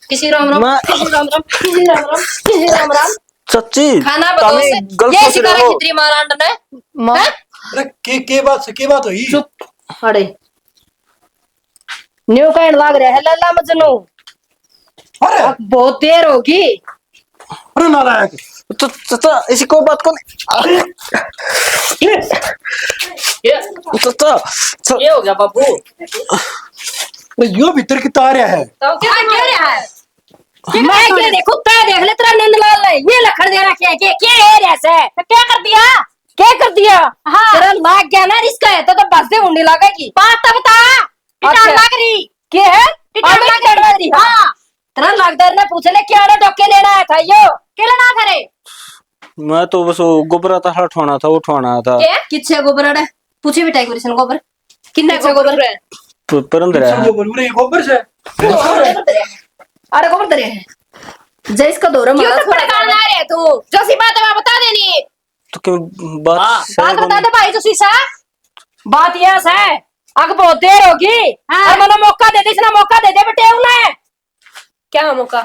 किसी राम राम, किसी राम राम, किसी राम राम, किसी राम राम। सच्ची खाना बताओ से ये शिकारा कितनी मारांड ने मां। अरे के बात हुई? चुप अरे न्यू कहने लाग रहा है लल्ला मजनू। अरे अब बहुत देर होगी। अरे नालायक। तो चाचा ऐसी कोई बात को नहीं। चाचा ये हो गया बाबू। यो भीतर की तार है। तो क्या कह रहा है? मैं क्या देखूं, तय देख ले तेरा नंदलाल ने ये लखड़ दे रखा है के क्या है ऐसे? तो क्या कर दिया? क्या कर दिया? हाँ तेरा लाग गया ना रिस्क है तो बस दे उंडी लागेगी। बात तो बता। टिटान लाग रही क्या है? टिटान लाग रही। हाँ तेरा लागदार ने पूछ ले क्या डॉके लेना है था यो के लेना करे? मैं तो बस वो गोबरा था हटवाना था, उठवाना था। क्या किच्छे गोबर है? पूछे बेटा एक बार गोबर किन्ने गोबर है? परंदर है। गोबर से अरे गोबर दरे है जैस का दौरा मारा थोड़ा गाना रे तू जो सी बात है बता देनी। तो क्यों बात बात बता दे भाई जो सीसा बात यह है अग बहुत देर होगी। और मनो मौका दे दे, इसना मौका दे दे बेटे उन्हें। क्या मौका?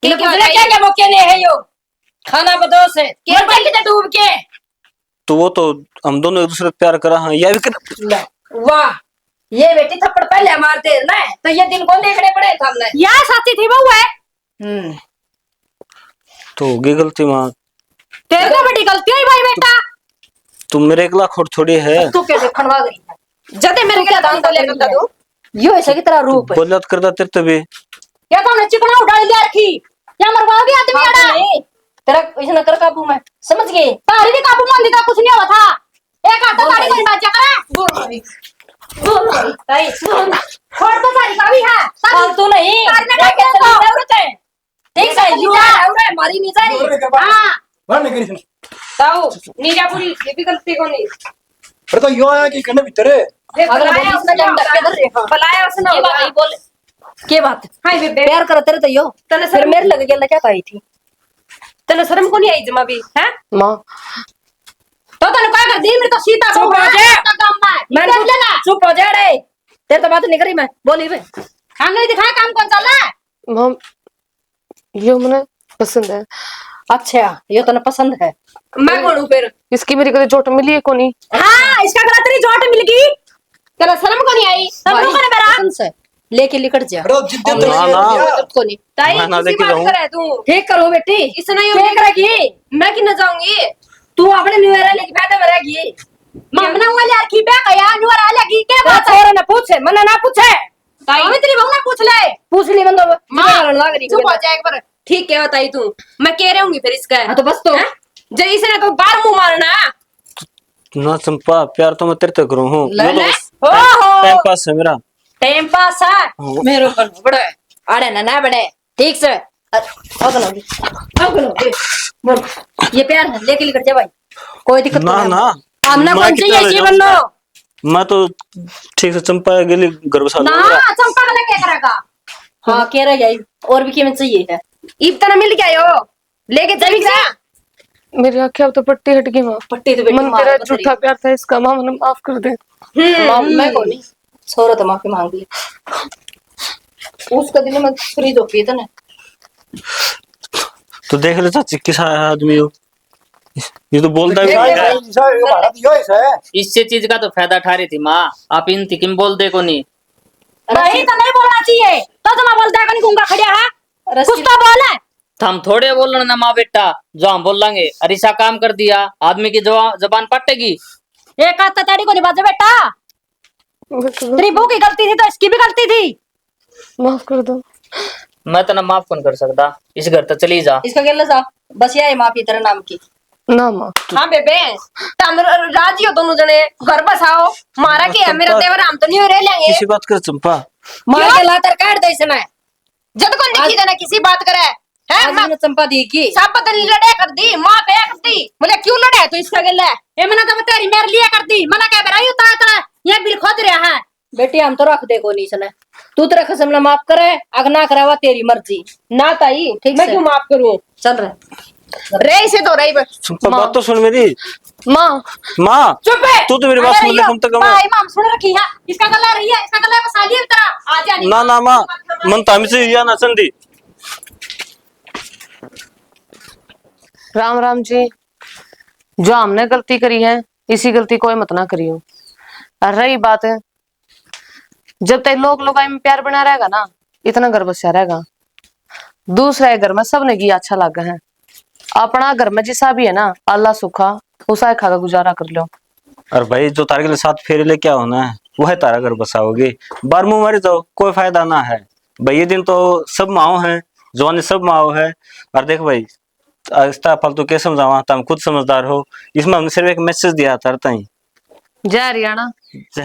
क्या क्या मौके ने है यो? खाना बदो से के डूब के। तो वो तो हम दोनों एक दूसरे को प्यार करा। हाँ या भी वाह ये बेटी थप्पड़ पहले मारते ना तो ये दिन कौन देखने पड़े हमने। यार साथी थी वो है। तो होगी गलती माँ। तेरे को बड़ी गलती हुई भाई बेटा। तुम मेरे 1 लाख खोट थोड़ी है। तू क्या देखन वाग रही है? जदे मेरे क्या दान को लेकर दो यो ऐसे की तरह रूप है। बोलत करता तेरे तभी क्या तो हमने चिकना उठा लिया रखी क्या मरवाओगे आदमी आड़ा तेरा इसने कर काबू में समझ गए? तारी भी काबू में था कुछ नहीं हुआ था। एक आटा तारी कोई बात करे बोल बोल ताई छोड़ तो तारी का भी है तारी तू नहीं तारी में क्या जरूरत है? ठीक है यू है मारी नहीं जा रही। हां भरने करी ताऊ नीजा पूरी ये भी गलती को नहीं। अरे तो यो आया कि कने भीतर है। अगर उसने जब धक्के धर रे बुलाया उसने ये बोल के बात हां बेबे प्यार करते रहे तो यो तने फिर मेरे लग गया क्या कही थी? तने शर्म को नहीं आई जमा भी हैं? मां तो तने क्या कर दी? मेरे तो सीता को हो जा मैं लेना चुप हो जा रे। तेरे तो बात नहीं करी मैं बोली बे काम नहीं दिखाया काम कौन चल रहा है? मां यो मुझे पसंद है। अच्छा ये तने पसंद है। मैं कौन फिर? इसकी मेरी कभी चोट मिली है को नहीं? हां इसका गला तेरी जोट मिल गई तेरा शर्म को नहीं आई सब लोगों ने मेरा से लेके लिकट जा। अरे जिद्दत ना, ना। को नहीं ताई मैं ना किसी लेके बात जाऊं। करे तू ठीक करो बेटी इसने यो ठीक करेगी मैं कि न जाऊंगी। तू अपने न्यूरा लेके बैठे मरेगी मम्मा वाले यार की बे गया न्यूरा लेगी के बात है? ना पूछे मना ना पूछे ताई हमें तेरी बहू ना पूछ ली बंदो मां लग रही चुप हो जा एक बार। ठीक है बताई तू मैं कह रहूंगी फिर इसका हां तो बस तो जे इसने तो बार मुंह मारना ना चंपा प्यार तो मैं तेरे तक करूं हूं। ले ये ले तो ओहो टाइम पास है मेरा। टाइम पास है मेरो पर बड़ा आड़े ना बड़े ठीक से अगलो बोल ये प्यार है लेके लेकर जा भाई कोई दिक्कत ना नहीं। ना हमने कौन चाहिए ऐसी बनो मैं तो ठीक से चंपा के लिए गर्भ साल ना चंपा वाला क्या करेगा? हाँ कह रहा है और भी कीमत चाहिए है इब तना मिल गया यो लेके चली जा मेरी आंखें अब तो पट्टी हट गई माँ। पट्टी तो बेटी मन तेरा झूठा प्यार था इसका, माँ मुझे माफ कर दे। मैं को नहीं छोरा तो माफी मांग ली उसका दिन में फ्रीज हो गई ना। तो देख ले चाची किस आदमी हो, ये तो बोलता भी नहीं है। इससे चीज का तो फायदा उठा रही थी माँ, आप इन तिकिम बोल दे को नहीं। भाई तो नहीं बोलना चाहिए तो तुम बोलता है गूंगा खड़िया है, कुछ तो बोल है। हम थोड़े बोलना ना माँ बेटा, जो हम बोल लेंगे अरिसा काम कर दिया, आदमी की जबान पटेगी। एक हाथ तड़ी को नहीं बाजे बेटा, तेरी बहू की गलती थी तो इसकी भी गलती थी। माफ कर दो। मैं तो ना माफ कौन कर सकता, इस घर तो चली जा। इसका क्या सा बस यह है माफी तेरे नाम की ना माँ। हाँ बेबे तुम राजी हो दोनों जने घर बसाओ, मारा के है मेरा देवर, हम तो नहीं रह लेंगे। किसी बात कर चंपा, मार के लातर काट दे इसने, जद को निकी देना किसी बात करे है। मैं चंपा दी की सब बदल लड़े कर दी, मां कया कर दी, बोले क्यों लड़े तो इसका गले ये मना तो तेरी मेरे लिए कर दी, मना कह बराई उतार तड़ा ये बिल खोद रहा है। बेटी हम तो रख दे को नहीं सने, तू तेरा कसम ना माफ करे अग ना करावा तेरी मर्जी ना ताई, मैं क्यों माफ करूं। चल रहे रे से तो रही चंपा बात तो सुन मेरी माँ माँ। चुप है तू तो मेरी बात सुन ले कम तक। भाई माम सुन रखी है, इसका गला रही है, इसका गला बसा लिया तेरा आ जा नहीं। ना ना माँ मन तामी से या ना संदी। राम राम जी, जो हमने गलती करी है इसी गलती कोई मत ना करियो। और रही बात है जब तक लोग में प्यार बना रहेगा ना इतना घर बसा रहेगा, दूसरे घर में सबने की अच्छा लगा है, अपना घर में जिसा भी है ना अल्लाह सुखा उसा खाकर गुजारा कर लो। और भाई जो तारे के साथ फेरे ले क्या होना है वो है तारा घर बसाओगे, बार मुंह मारे जाओ कोई फायदा ना है भाई। ये दिन तो सब माओ है, जवानी सब माओ है। और देख भाई आहिस्ता फालतू क्या समझावा, तुम खुद समझदार हो, इसमें हमने सिर्फ एक मैसेज दिया था। जय हरियाणा। जय